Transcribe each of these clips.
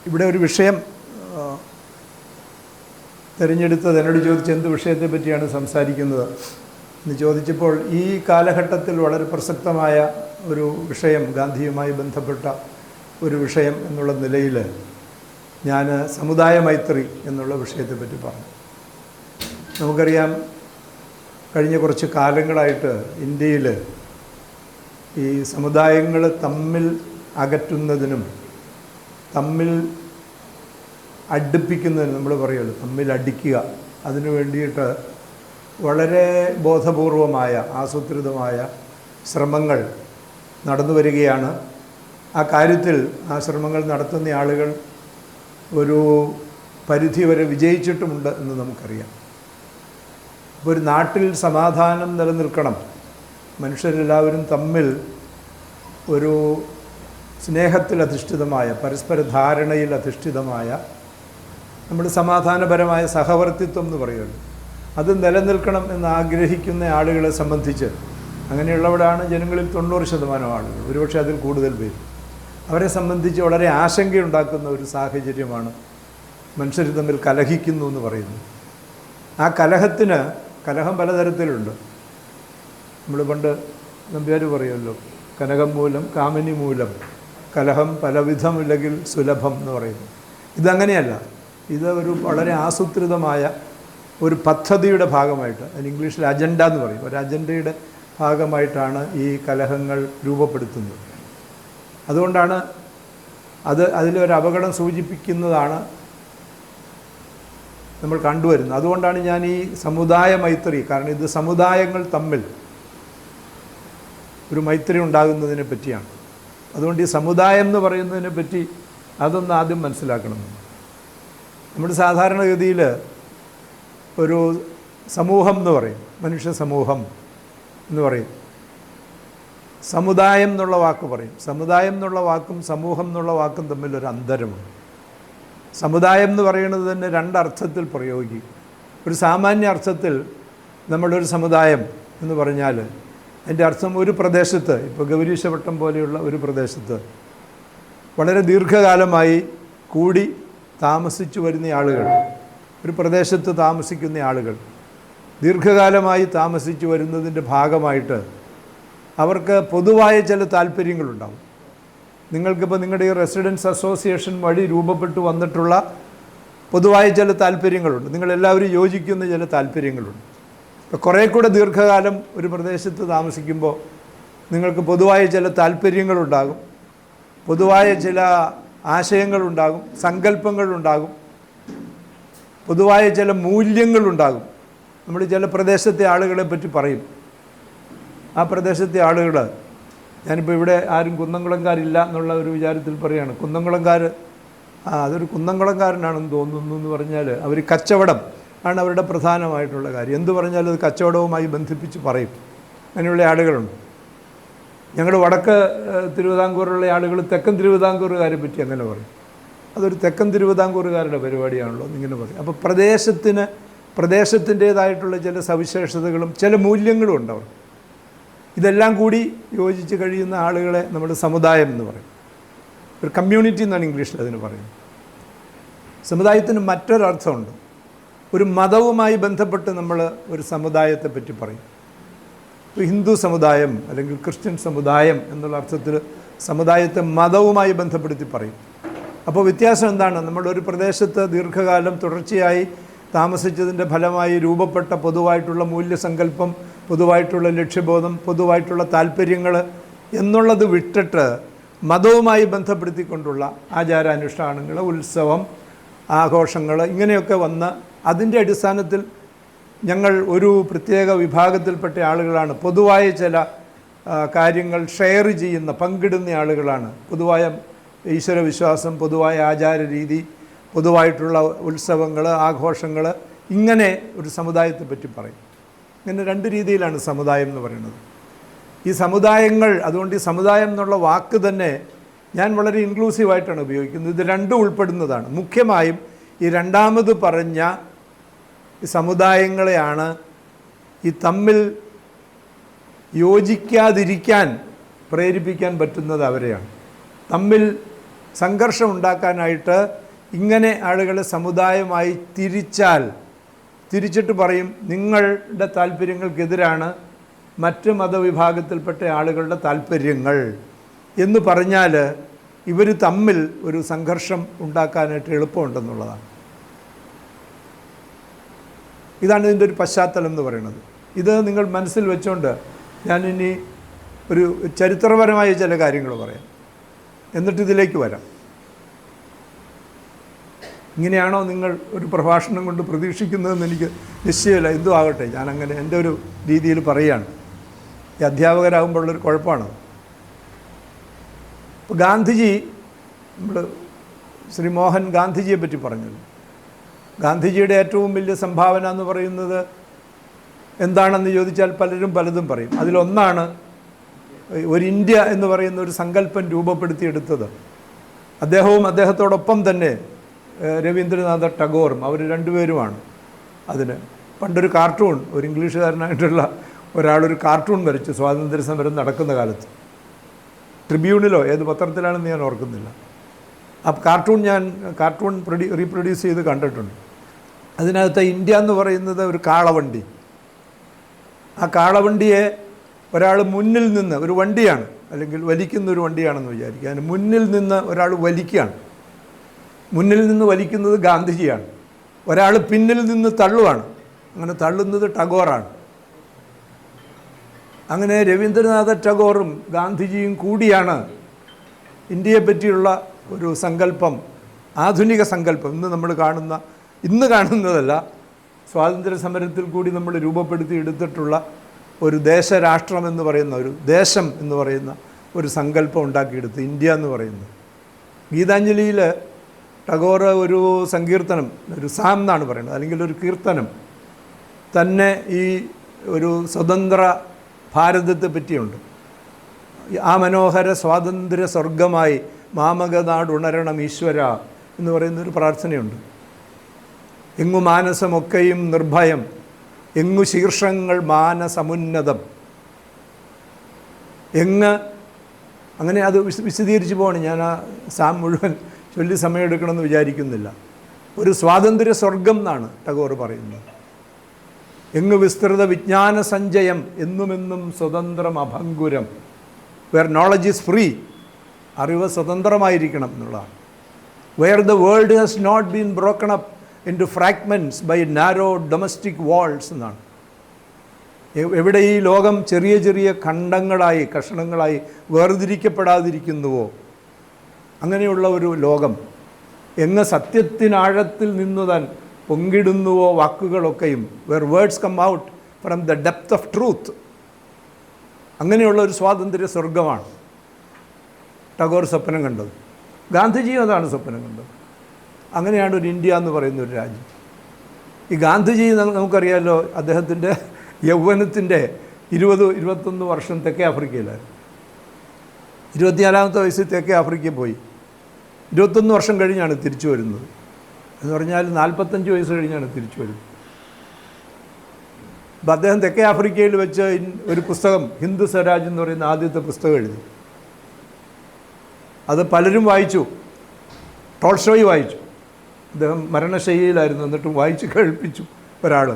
ഇവിടെ ഒരു വിഷയം തിരഞ്ഞെടുത്തത് എന്നോട് ചോദിച്ച എന്ത് വിഷയത്തെ പറ്റിയാണ് സംസാരിക്കുന്നത് എന്ന് ചോദിച്ചപ്പോൾ ഈ കാലഘട്ടത്തിൽ വളരെ പ്രസക്തമായ ഒരു വിഷയം, ഗാന്ധിയുമായി ബന്ധപ്പെട്ട ഒരു വിഷയം എന്നുള്ള നിലയിൽ ഞാൻ സമുദായ മൈത്രി എന്നുള്ള വിഷയത്തെപ്പറ്റി പറഞ്ഞു. നമുക്കറിയാം, കഴിഞ്ഞ കുറച്ച് കാലങ്ങളായിട്ട് ഇന്ത്യയിൽ ഈ സമുദായങ്ങൾ തമ്മിൽ അകറ്റുന്നതിനും തമ്മിൽ അടുപ്പിക്കുന്നതിനും, നമ്മൾ പറയുമല്ലോ തമ്മിൽ അടിക്കുക, അതിനു വേണ്ടിയിട്ട് വളരെ ബോധപൂർവമായ ആസൂത്രിതമായ ശ്രമങ്ങൾ നടന്നു വരികയാണ്. ആ കാര്യത്തിൽ ആ ശ്രമങ്ങൾ നടത്തുന്ന ആളുകൾ ഒരു പരിധി വരെ വിജയിച്ചിട്ടുമുണ്ട് എന്ന് നമുക്കറിയാം. അപ്പോൾ ഒരു നാട്ടിൽ സമാധാനം നിലനിൽക്കണം, മനുഷ്യരെല്ലാവരും തമ്മിൽ ഒരു സ്നേഹത്തിൽ അധിഷ്ഠിതമായ, പരസ്പര ധാരണയിൽ അധിഷ്ഠിതമായ നമ്മുടെ സമാധാനപരമായ സഹവർത്തിത്വം എന്ന് പറയുമല്ലോ, അത് നിലനിൽക്കണം എന്ന് ആഗ്രഹിക്കുന്ന ആളുകളെ സംബന്ധിച്ച്, അങ്ങനെയുള്ളവരാണ് ജനങ്ങളിൽ 90% ആളുകൾ, ഒരുപക്ഷെ അതിൽ കൂടുതൽ പേര്. അവരെ സംബന്ധിച്ച് വളരെ ആശങ്കയുണ്ടാക്കുന്ന ഒരു സാഹചര്യമാണ് മനുഷ്യർ തമ്മിൽ കലഹിക്കുന്നു എന്ന് പറയുന്നത്. ആ കലഹം പലതരത്തിലുണ്ട്. നമ്മൾ പണ്ട് നമ്പ്യാർ പറയുമല്ലോ, കനകം മൂലം കാമിനി മൂലം കലഹം പലവിധമില്ലെങ്കിൽ സുലഭം എന്ന് പറയുന്നു. ഇതങ്ങനെയല്ല. ഇത് ഒരു വളരെ ആസൂത്രിതമായ ഒരു പദ്ധതിയുടെ ഭാഗമായിട്ട്, അതിന് ഇംഗ്ലീഷിൽ അജണ്ട എന്ന് പറയും, ഒരു അജണ്ടയുടെ ഭാഗമായിട്ടാണ് ഈ കലഹങ്ങൾ രൂപപ്പെടുത്തുന്നത്. അതുകൊണ്ടാണ് അതിലൊരു അപകടം സൂചിപ്പിക്കുന്നതാണ് നമ്മൾ കണ്ടുവരുന്നത്. അതുകൊണ്ടാണ് ഞാൻ ഈ സമുദായ മൈത്രി, കാരണം ഇത് സമുദായങ്ങൾ തമ്മിൽ ഒരു മൈത്രി ഉണ്ടാകുന്നതിനെ പറ്റിയാണ്. അതുകൊണ്ട് ഈ സമുദായം എന്ന് പറയുന്നതിനെ പറ്റി അതൊന്ന് ആദ്യം മനസ്സിലാക്കണം. നമ്മുടെ സാധാരണഗതിയിൽ ഒരു സമൂഹം എന്ന് പറയും, മനുഷ്യ സമൂഹം എന്ന് പറയും. സമുദായം എന്നുള്ള വാക്ക് പറയും. സമുദായം എന്നുള്ള വാക്കും സമൂഹം എന്നുള്ള വാക്കും തമ്മിലൊരു അന്തരമുണ്ട്. സമുദായം എന്ന് പറയുന്നത് തന്നെ രണ്ടർത്ഥത്തിൽ പ്രയോഗിക്കും. ഒരു സാമാന്യ അർത്ഥത്തിൽ നമ്മളൊരു സമുദായം എന്ന് പറഞ്ഞാൽ അതിൻ്റെ അർത്ഥം ഒരു പ്രദേശത്ത്, ഇപ്പോൾ ഗൗരീശപട്ടം പോലെയുള്ള ഒരു പ്രദേശത്ത് വളരെ ദീർഘകാലമായി കൂടി താമസിച്ചു വരുന്ന ആളുകൾ, ഒരു പ്രദേശത്ത് താമസിക്കുന്ന ആളുകൾ ദീർഘകാലമായി താമസിച്ചു വരുന്നതിൻ്റെ ഭാഗമായിട്ട് അവർക്ക് പൊതുവായ ചില താല്പര്യങ്ങളുണ്ടാവും. നിങ്ങൾക്കിപ്പോൾ നിങ്ങളുടെ ഈ റെസിഡൻസ് അസോസിയേഷൻ വഴി രൂപപ്പെട്ടു വന്നിട്ടുള്ള പൊതുവായ ചില താല്പര്യങ്ങളുണ്ട്, നിങ്ങളെല്ലാവരും യോജിക്കുന്ന ചില താല്പര്യങ്ങളുണ്ട്. ഇപ്പോൾ കുറേ കൂടെ ദീർഘകാലം ഒരു പ്രദേശത്ത് താമസിക്കുമ്പോൾ നിങ്ങൾക്ക് പൊതുവായ ചില താല്പര്യങ്ങളുണ്ടാകും, പൊതുവായ ചില ആശയങ്ങളുണ്ടാകും, സങ്കല്പങ്ങളുണ്ടാകും, പൊതുവായ ചില മൂല്യങ്ങളുണ്ടാകും. നമ്മൾ ചില പ്രദേശത്തെ ആളുകളെ പറ്റി പറയും. ആ പ്രദേശത്തെ ആളുകൾ, ഞാനിപ്പോൾ ഇവിടെ ആരും കുന്നംകുളംകാരില്ല എന്നുള്ള ഒരു വിചാരത്തിൽ പറയുകയാണ്. കുന്നംകുളംകാർ അതൊരു കുന്നംകുളംകാരനാണെന്ന് തോന്നുന്നു എന്ന് പറഞ്ഞാൽ അവർ കച്ചവടം ആണ് അവരുടെ പ്രധാനമായിട്ടുള്ള കാര്യം. എന്ത് പറഞ്ഞാലും അത് കച്ചവടവുമായി ബന്ധിപ്പിച്ച് പറയും. അങ്ങനെയുള്ള ആളുകളുണ്ട്. ഞങ്ങൾ വടക്ക് തിരുവിതാംകൂറുള്ള ആളുകൾ തെക്കൻ തിരുവിതാംകൂറുകാരെ പറ്റി അങ്ങനെ പറയും. അതൊരു തെക്കൻ തിരുവിതാംകൂറുകാരുടെ പരിപാടിയാണല്ലോ എന്നിങ്ങനെ പറയും. അപ്പോൾ പ്രദേശത്തിൻ്റേതായിട്ടുള്ള ചില സവിശേഷതകളും ചില മൂല്യങ്ങളും ഉണ്ട് അവർ. ഇതെല്ലാം കൂടി യോജിച്ച് കഴിയുന്ന ആളുകളെ നമ്മൾ സമുദായം എന്ന് പറയും. ഒരു കമ്മ്യൂണിറ്റി എന്നാണ് ഇംഗ്ലീഷിൽ അതിന് പറയുന്നത്. സമുദായത്തിന് മറ്റൊരർത്ഥമുണ്ട്. ഒരു മതവുമായി ബന്ധപ്പെട്ട് നമ്മൾ ഒരു സമുദായത്തെ പറ്റി പറയും. ഇപ്പോൾ ഹിന്ദു സമുദായം അല്ലെങ്കിൽ ക്രിസ്ത്യൻ സമുദായം എന്നുള്ള അർത്ഥത്തിൽ സമുദായത്തെ മതവുമായി ബന്ധപ്പെടുത്തി പറയും. അപ്പോൾ വ്യത്യാസം എന്താണ്? നമ്മളൊരു പ്രദേശത്ത് ദീർഘകാലം തുടർച്ചയായി താമസിച്ചതിൻ്റെ ഫലമായി രൂപപ്പെട്ട പൊതുവായിട്ടുള്ള മൂല്യസങ്കല്പം, പൊതുവായിട്ടുള്ള ലക്ഷ്യബോധം, പൊതുവായിട്ടുള്ള താല്പര്യങ്ങൾ എന്നുള്ളത് വിട്ടിട്ട് മതവുമായി ബന്ധപ്പെടുത്തിക്കൊണ്ടുള്ള ആചാരാനുഷ്ഠാനങ്ങൾ, ഉത്സവം, ആഘോഷങ്ങൾ ഇങ്ങനെയൊക്കെ വന്ന് അതിൻ്റെ അടിസ്ഥാനത്തിൽ ഞങ്ങൾ ഒരു പ്രത്യേക വിഭാഗത്തിൽപ്പെട്ട ആളുകളാണ്, പൊതുവായ ചില കാര്യങ്ങൾ ഷെയർ ചെയ്യുന്ന, പങ്കിടുന്ന ആളുകളാണ്, പൊതുവായ ഈശ്വരവിശ്വാസം, പൊതുവായ ആചാരരീതി, പൊതുവായിട്ടുള്ള ഉത്സവങ്ങൾ, ആഘോഷങ്ങൾ, ഇങ്ങനെ ഒരു സമുദായത്തെ പറ്റി പറയും. ഇങ്ങനെ രണ്ട് രീതിയിലാണ് സമുദായം എന്ന് പറയുന്നത്. ഈ സമുദായങ്ങൾ, അതുകൊണ്ട് ഈ സമുദായം എന്നുള്ള വാക്ക് തന്നെ ഞാൻ വളരെ ഇൻക്ലൂസീവായിട്ടാണ് ഉപയോഗിക്കുന്നത്. ഇത് രണ്ടും ഉൾപ്പെടുന്നതാണ്. മുഖ്യമായും ഈ രണ്ടാമത് പറഞ്ഞ ഈ സമുദായങ്ങളെയാണ് ഈ തമ്മിൽ യോജിക്കാതിരിക്കാൻ പ്രേരിപ്പിക്കാൻ പറ്റുന്നത് അവരെയാണ്. തമ്മിൽ സംഘർഷം ഉണ്ടാക്കാനായിട്ട് ഇങ്ങനെ ആളുകളെ സമുദായമായി തിരിച്ചിട്ട് പറയും നിങ്ങളുടെ താല്പര്യങ്ങൾക്കെതിരാണ് മറ്റ് മതവിഭാഗത്തിൽപ്പെട്ട ആളുകളുടെ താല്പര്യങ്ങൾ എന്ന് പറഞ്ഞാൽ ഇവർ തമ്മിൽ ഒരു സംഘർഷം ഉണ്ടാക്കാനായിട്ട് എളുപ്പമുണ്ടെന്നുള്ളതാണ്. ഇതാണ് ഇതിൻ്റെ ഒരു പശ്ചാത്തലം എന്ന് പറയുന്നത്. ഇത് നിങ്ങൾ മനസ്സിൽ വെച്ചുകൊണ്ട് ഞാനിനി ഒരു ചരിത്രപരമായ ചില കാര്യങ്ങൾ പറയാം, എന്നിട്ട് ഇതിലേക്ക് വരാം. ഇങ്ങനെയാണോ നിങ്ങൾ ഒരു പ്രഭാഷണം കൊണ്ട് പ്രതീക്ഷിക്കുന്നതെന്ന് എനിക്ക് നിശ്ചയമില്ല. എന്തും ആകട്ടെ, ഞാനങ്ങനെ എൻ്റെ ഒരു രീതിയിൽ പറയുകയാണ്. ഈ അധ്യാപകരാകുമ്പോഴുള്ളൊരു കുഴപ്പമാണ്. ഇപ്പോൾ ഗാന്ധിജി, നമ്മൾ ശ്രീ മോഹൻ ഗാന്ധിജിയെ പറ്റി പറഞ്ഞത്, ഗാന്ധിജിയുടെ ഏറ്റവും വലിയ സംഭാവന എന്ന് പറയുന്നത് എന്താണെന്ന് ചോദിച്ചാൽ പലരും പലതും പറയും. അതിലൊന്നാണ് ഒരു ഇന്ത്യ എന്ന് പറയുന്ന ഒരു സങ്കല്പം രൂപപ്പെടുത്തിയെടുത്തത്. അദ്ദേഹവും അദ്ദേഹത്തോടൊപ്പം തന്നെ രവീന്ദ്രനാഥ ടാഗോറും, അവർ രണ്ടുപേരുമാണ് അതിന്. പണ്ടൊരു കാർട്ടൂൺ, ഒരു ഇംഗ്ലീഷുകാരനായിട്ടുള്ള ഒരാളൊരു കാർട്ടൂൺ വരച്ചു സ്വാതന്ത്ര്യ സമരം നടക്കുന്ന കാലത്ത്. ട്രിബ്യൂണിലോ ഏത് പത്രത്തിലാണെന്ന് ഞാൻ ഓർക്കുന്നില്ല. ആ കാർട്ടൂൺ റീപ്രൊഡ്യൂസ് ചെയ്ത് കണ്ടിട്ടുണ്ട്. അതിനകത്ത് ഇന്ത്യ എന്ന് പറയുന്നത് ഒരു കാളവണ്ടി. ആ കാളവണ്ടിയെ ഒരാൾ മുന്നിൽ നിന്ന്, ഒരു വണ്ടിയാണ് അല്ലെങ്കിൽ വലിക്കുന്ന ഒരു വണ്ടിയാണെന്ന് വിചാരിക്കുക, അതിന് മുന്നിൽ നിന്ന് ഒരാൾ വലിക്കുകയാണ്. മുന്നിൽ നിന്ന് വലിക്കുന്നത് ഗാന്ധിജിയാണ്. ഒരാൾ പിന്നിൽ നിന്ന് തള്ളുവാണ്. അങ്ങനെ തള്ളുന്നത് ടാഗോറാണ്. അങ്ങനെ രവീന്ദ്രനാഥ ടാഗോറും ഗാന്ധിജിയും കൂടിയാണ് ഇന്ത്യയെ പറ്റിയുള്ള ഒരു സങ്കല്പം, ആധുനിക സങ്കല്പം, ഇന്ന് കാണുന്നതല്ല, സ്വാതന്ത്ര്യ സമരത്തിൽ കൂടി നമ്മൾ രൂപപ്പെടുത്തി എടുത്തിട്ടുള്ള ഒരു ദേശരാഷ്ട്രം എന്ന് പറയുന്ന, ഒരു ദേശം എന്ന് പറയുന്ന ഒരു സങ്കല്പം ഉണ്ടാക്കിയെടുത്ത് ഇന്ത്യ എന്ന് പറയുന്നത്. ഗീതാഞ്ജലിയിൽ ടാഗോർ ഒരു സങ്കീർത്തനം, ഒരു സാം എന്നാണ് പറയുന്നത്, അല്ലെങ്കിൽ ഒരു കീർത്തനം തന്നെ ഈ ഒരു സ്വതന്ത്ര ഭാരതത്തെ പറ്റിയുണ്ട്. ആ മനോഹര സ്വാതന്ത്ര്യ സ്വർഗമായി മാമകനാട് ഉണരണം ഈശ്വര എന്ന് പറയുന്നൊരു പ്രാർത്ഥനയുണ്ട്. എങ്ങു മാനസമൊക്കെയും നിർഭയം, എങ്ങു ശീർഷങ്ങൾ മാനസമുന്നതം. അങ്ങനെ അത് വിശദീകരിച്ച് പോകണം. ഞാൻ ആ സാം മുഴുവൻ ചൊല്ലി സമയമെടുക്കണമെന്ന് വിചാരിക്കുന്നില്ല. ഒരു സ്വാതന്ത്ര്യ സ്വർഗം എന്നാണ് ടാഗോർ പറയുന്നത്. എങ്ങു വിസ്തൃത വിജ്ഞാന സഞ്ചയം, എന്നുമെന്നും സ്വതന്ത്രം അഭംഗുരം. വെയർ നോളജ് ഈസ് ഫ്രീ, അറിവ് സ്വതന്ത്രമായിരിക്കണം എന്നുള്ളതാണ്. Where the world has not been broken up into fragments by narrow domestic walls എന്നാണ്. എവിടെ ഈ ലോകം ചെറിയ ചെറിയ ഖണ്ഡങ്ങളായി, കഷണങ്ങളായി വേർതിരിക്കപ്പെടാതിരിക്കുന്നുവോ, അങ്ങനെയുള്ള ഒരു ലോകം, എങ്ങ് സത്യത്തിനാഴത്തിൽ നിന്നു താൻ പൊങ്കിടുന്നുവോ വാക്കുകളൊക്കെയും, where words come out from the depth of truth, അങ്ങനെയുള്ള ഒരു സ്വാതന്ത്ര്യ സ്വർഗമാണ് ടാഗോർ സ്വപ്നം കണ്ടത്. ഗാന്ധിജിയും അതാണ് സ്വപ്നം കണ്ടത്. അങ്ങനെയാണ് ഒരു ഇന്ത്യ എന്ന് പറയുന്ന ഒരു രാജ്യം. ഈ ഗാന്ധിജി നമുക്കറിയാമല്ലോ, അദ്ദേഹത്തിൻ്റെ യൗവനത്തിൻ്റെ 20-21 വർഷം തെക്കേ ആഫ്രിക്കയിലായിരുന്നു. 24-ാമത്തെ വയസ്സിൽ തെക്കേ ആഫ്രിക്കയിൽ പോയി. 21 വർഷം കഴിഞ്ഞാണ് തിരിച്ചു വരുന്നത്. എന്ന് പറഞ്ഞാൽ 45 വയസ്സ് കഴിഞ്ഞാണ് തിരിച്ചു വരുന്നത്. അപ്പം അദ്ദേഹം തെക്കേ ആഫ്രിക്കയിൽ വെച്ച് ഒരു പുസ്തകം, ഹിന്ദു സ്വരാജ് എന്ന് പറയുന്ന ആദ്യത്തെ പുസ്തകം എഴുതി. അത് പലരും വായിച്ചു. ടോൾസ്റ്റോയ് വായിച്ചു. അദ്ദേഹം മരണശൈലിയിലായിരുന്നു, എന്നിട്ടും വായിച്ച് കേൾപ്പിച്ചു ഒരാൾ.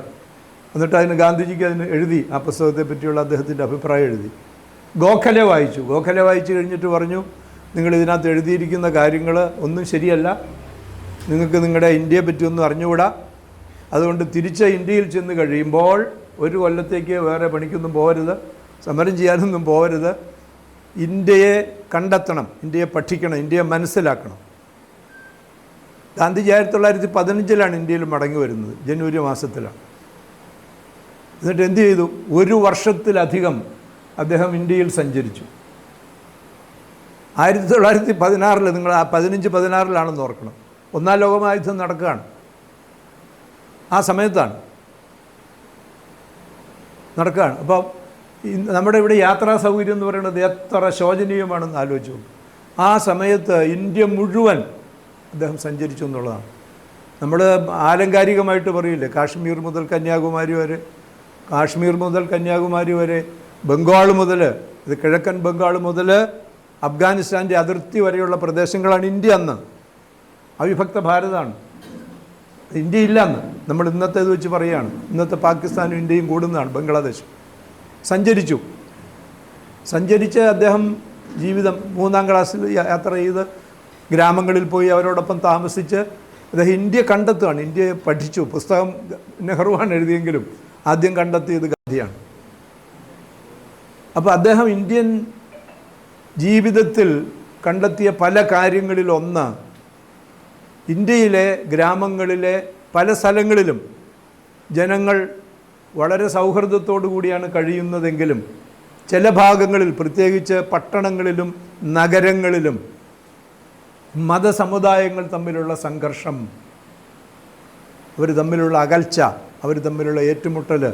എന്നിട്ട് ഗാന്ധിജിക്ക് എഴുതി, ആ പുസ്തകത്തെ പറ്റിയുള്ള അദ്ദേഹത്തിൻ്റെ അഭിപ്രായം എഴുതി. ഗോഖലെ വായിച്ചു കഴിഞ്ഞിട്ട് പറഞ്ഞു, നിങ്ങൾ ഇതിനകത്ത് എഴുതിയിരിക്കുന്ന കാര്യങ്ങൾ ഒന്നും ശരിയല്ല, നിങ്ങൾക്ക് നിങ്ങളുടെ ഇന്ത്യയെ പറ്റിയൊന്നും അറിഞ്ഞുകൂടാ, അതുകൊണ്ട് തിരിച്ച് ഇന്ത്യയിൽ ചെന്ന് കഴിയുമ്പോൾ 1 കൊല്ലത്തേക്ക് വേറെ പണിക്കൊന്നും പോകരുത്, സമരം ചെയ്യാനൊന്നും പോകരുത്, ഇന്ത്യയെ കണ്ടെത്തണം, ഇന്ത്യയെ പഠിക്കണം, ഇന്ത്യയെ മനസ്സിലാക്കണം. ഗാന്ധിജി 1915 ഇന്ത്യയിൽ മടങ്ങി വരുന്നത്, ജനുവരി മാസത്തിലാണ്. എന്നിട്ട് എന്ത് ചെയ്തു? 1 വർഷത്തിലധികം അദ്ദേഹം ഇന്ത്യയിൽ സഞ്ചരിച്ചു. 1916 നിങ്ങൾ 15-16 ഓർക്കണം, 1-ാം ലോകമഹായുദ്ധം നടക്കുകയാണ്. ആ സമയത്താണ് നടക്കുകയാണ്. അപ്പോൾ നമ്മുടെ ഇവിടെ യാത്രാ സൗകര്യം എന്ന് പറയുന്നത് എത്ര ശോചനീയമാണെന്ന് ആലോചിച്ചു. ആ സമയത്ത് ഇന്ത്യ മുഴുവൻ അദ്ദേഹം സഞ്ചരിച്ചു എന്നുള്ളതാണ്. നമ്മൾ ആലങ്കാരികമായിട്ട് പറയില്ലേ, കാശ്മീർ മുതൽ കന്യാകുമാരി വരെ, ബംഗാൾ മുതൽ, ഇത് കിഴക്കൻ ബംഗാൾ മുതൽ അഫ്ഗാനിസ്ഥാൻ്റെ അതിർത്തി വരെയുള്ള പ്രദേശങ്ങളാണ് ഇന്ത്യ അന്ന്. അവിഭക്ത ഭാരതമാണ്. ഇന്ത്യ ഇല്ല അന്ന്. നമ്മൾ ഇന്നത്തേത് വെച്ച് പറയുകയാണ്. ഇന്നത്തെ പാകിസ്ഥാനും ഇന്ത്യയും കൂടുന്നതാണ്. ബംഗ്ലാദേശ് സഞ്ചരിച്ച് അദ്ദേഹം ജീവിതം 3ാം ക്ലാസ്സിൽ യാത്ര ചെയ്ത് ഗ്രാമങ്ങളിൽ പോയി അവരോടൊപ്പം താമസിച്ച് അദ്ദേഹം ഇന്ത്യ കണ്ടെത്തുകയാണ്. ഇന്ത്യയെ പഠിച്ചു. പുസ്തകം നെഹ്റുവാണ് എഴുതിയെങ്കിലും ആദ്യം കണ്ടെത്തിയത് ഗാന്ധിയാണ്. അപ്പോൾ അദ്ദേഹം ഇന്ത്യൻ ജീവിതത്തിൽ കണ്ടെത്തിയ പല കാര്യങ്ങളിലൊന്ന്, ഇന്ത്യയിലെ ഗ്രാമങ്ങളിലെ പല സ്ഥലങ്ങളിലും ജനങ്ങൾ വളരെ സൗഹൃദത്തോടു കൂടിയാണ് കഴിയുന്നതെങ്കിലും ചില ഭാഗങ്ങളിൽ, പ്രത്യേകിച്ച് പട്ടണങ്ങളിലും നഗരങ്ങളിലും, മതസമുദായങ്ങൾ തമ്മിലുള്ള സംഘർഷം, അവർ തമ്മിലുള്ള അകൽച്ച, അവർ തമ്മിലുള്ള ഏറ്റുമുട്ടൽ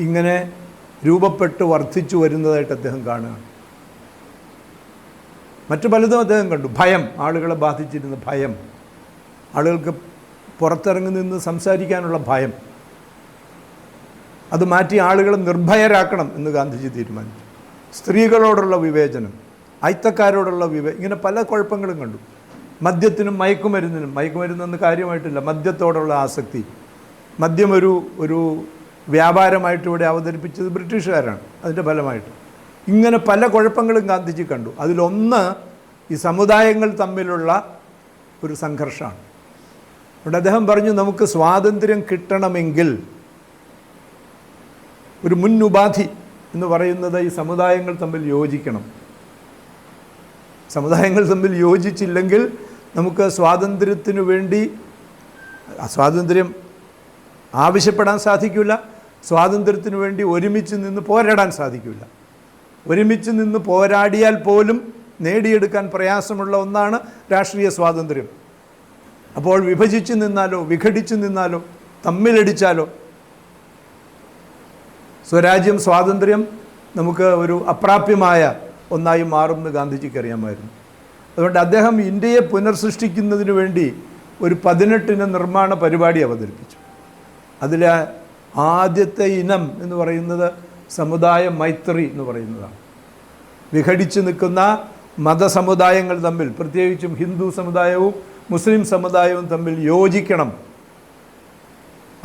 ഇങ്ങനെ രൂപപ്പെട്ട് വർദ്ധിച്ചു വരുന്നതായിട്ട് അദ്ദേഹം കാണുകയാണ്. മറ്റു പലതും അദ്ദേഹം കണ്ടു. ഭയം, ആളുകളെ ബാധിച്ചിരുന്ന ഭയം, ആളുകൾക്ക് പുറത്തിറങ്ങി നിന്ന് സംസാരിക്കാനുള്ള ഭയം, അത് മാറ്റി ആളുകളെ നിർഭയരാക്കണം എന്ന് ഗാന്ധിജി തീരുമാനിച്ചു. സ്ത്രീകളോടുള്ള വിവേചനം, അയിത്തക്കാരോടുള്ള ഇങ്ങനെ പല കുഴപ്പങ്ങളും കണ്ടു. മദ്യത്തിനും മയക്കുമരുന്നെന്ന് കാര്യമായിട്ടില്ല, മദ്യത്തോടുള്ള ആസക്തി. മദ്യം ഒരു വ്യാപാരമായിട്ട് ഇവിടെ അവതരിപ്പിച്ചത് ബ്രിട്ടീഷുകാരാണ്. അതിൻ്റെ ഫലമായിട്ട് ഇങ്ങനെ പല കുഴപ്പങ്ങളും ഗാന്ധിജി കണ്ടു. അതിലൊന്ന് ഈ സമുദായങ്ങൾ തമ്മിലുള്ള ഒരു സംഘർഷമാണ്. അവിടെ അദ്ദേഹം പറഞ്ഞു, നമുക്ക് സ്വാതന്ത്ര്യം കിട്ടണമെങ്കിൽ ഒരു മുന്നുപാധി എന്ന് പറയുന്നത് ഈ സമുദായങ്ങൾ തമ്മിൽ യോജിക്കണം. സമുദായങ്ങൾ തമ്മിൽ യോജിച്ചില്ലെങ്കിൽ നമുക്ക് സ്വാതന്ത്ര്യത്തിനു വേണ്ടി സ്വാതന്ത്ര്യം ആവശ്യപ്പെടാൻ സാധിക്കില്ല. സ്വാതന്ത്ര്യത്തിനു വേണ്ടി ഒരുമിച്ച് നിന്ന് പോരാടാൻ സാധിക്കില്ല. ഒരുമിച്ച് നിന്ന് പോരാടിയാൽ പോലും നേടിയെടുക്കാൻ പ്രയാസമുള്ള ഒന്നാണ് രാഷ്ട്രീയ സ്വാതന്ത്ര്യം. അപ്പോൾ വിഭജിച്ച് നിന്നാലോ വിഘടിച്ച് നിന്നാലോ തമ്മിലടിച്ചാലോ സ്വരാജ്യം, സ്വാതന്ത്ര്യം നമുക്ക് ഒരു അപ്രാപ്യമായ ഒന്നായി മാറുമെന്ന് ഗാന്ധിജിക്ക് അറിയാമായിരുന്നു. അതുകൊണ്ട് അദ്ദേഹം ഇന്ത്യയെ പുനർസൃഷ്ടിക്കുന്നതിന് വേണ്ടി ഒരു 18 നിർമ്മാണ പരിപാടി അവതരിപ്പിച്ചു. അതിൽ ആദ്യത്തെ ഇനം എന്ന് പറയുന്നത് സമുദായ മൈത്രി എന്ന് പറയുന്നതാണ്. വിഘടിച്ച് നിൽക്കുന്ന മതസമുദായങ്ങൾ തമ്മിൽ, പ്രത്യേകിച്ചും ഹിന്ദു സമുദായവും മുസ്ലിം സമുദായവും തമ്മിൽ യോജിക്കണം.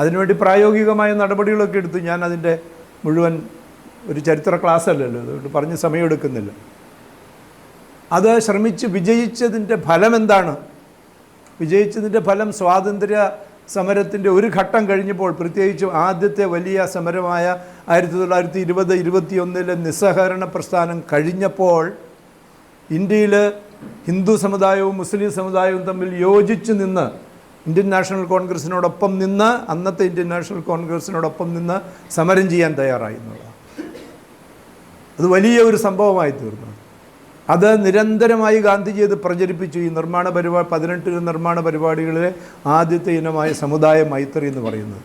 അതിനുവേണ്ടി പ്രായോഗികമായ നടപടികളൊക്കെ എടുത്തു. ഞാൻ അതിൻ്റെ മുഴുവൻ ഒരു ചരിത്ര ക്ലാസ് അല്ലല്ലോ, അതുകൊണ്ട് പറഞ്ഞ് സമയമെടുക്കുന്നില്ല. അത് ശ്രമിച്ച് വിജയിച്ചതിൻ്റെ ഫലം എന്താണ്? വിജയിച്ചതിൻ്റെ ഫലം സ്വാതന്ത്ര്യ സമരത്തിൻ്റെ ഒരു ഘട്ടം കഴിഞ്ഞപ്പോൾ, പ്രത്യേകിച്ചും ആദ്യത്തെ വലിയ സമരമായ 1920-21 നിസ്സഹകരണ പ്രസ്ഥാനം കഴിഞ്ഞപ്പോൾ ഇന്ത്യയിൽ ഹിന്ദു സമുദായവും മുസ്ലിം സമുദായവും തമ്മിൽ യോജിച്ച് നിന്ന് ഇന്ത്യൻ നാഷണൽ കോൺഗ്രസിനോടൊപ്പം നിന്ന്, അന്നത്തെ ഇന്ത്യൻ നാഷണൽ കോൺഗ്രസിനോടൊപ്പം നിന്ന് സമരം ചെയ്യാൻ തയ്യാറായി എന്നുള്ളതാണ്. അത് വലിയ ഒരു സംഭവമായി തീർന്നു. അത് നിരന്തരമായി ഗാന്ധിജി അത് പ്രചരിപ്പിച്ചു. ഈ 18 നിർമ്മാണ പരിപാടികളിലെ ആദ്യത്തെ ഇനമായ സമുദായ മൈത്രി എന്ന് പറയുന്നത്.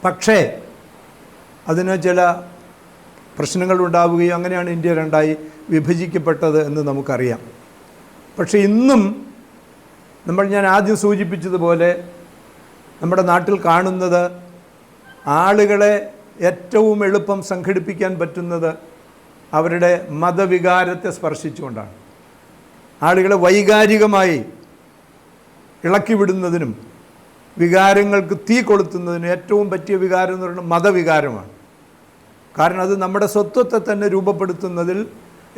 പക്ഷേ അതിന് ചില പ്രശ്നങ്ങൾ ഉണ്ടാവുകയും അങ്ങനെയാണ് ഇന്ത്യ രണ്ടായി വിഭജിക്കപ്പെട്ടത് എന്ന് നമുക്കറിയാം. പക്ഷേ ഇന്നും ഞാൻ ആദ്യം സൂചിപ്പിച്ചതുപോലെ നമ്മുടെ നാട്ടിൽ കാണുന്നത് ആളുകളെ ഏറ്റവും എളുപ്പം സംഘടിപ്പിക്കാൻ പറ്റുന്നത് അവരുടെ മതവികാരത്തെ സ്പർശിച്ചുകൊണ്ടാണ്. ആളുകളെ വൈകാരികമായി ഇളക്കി വിടുന്നതിനും വികാരങ്ങൾക്ക് തീ കൊളുത്തുന്നതിനും ഏറ്റവും പറ്റിയ വികാരം എന്ന് പറയുന്നത് മതവികാരമാണ്. കാരണം അത് നമ്മുടെ സ്വത്വത്തെ തന്നെ രൂപപ്പെടുത്തുന്നതിൽ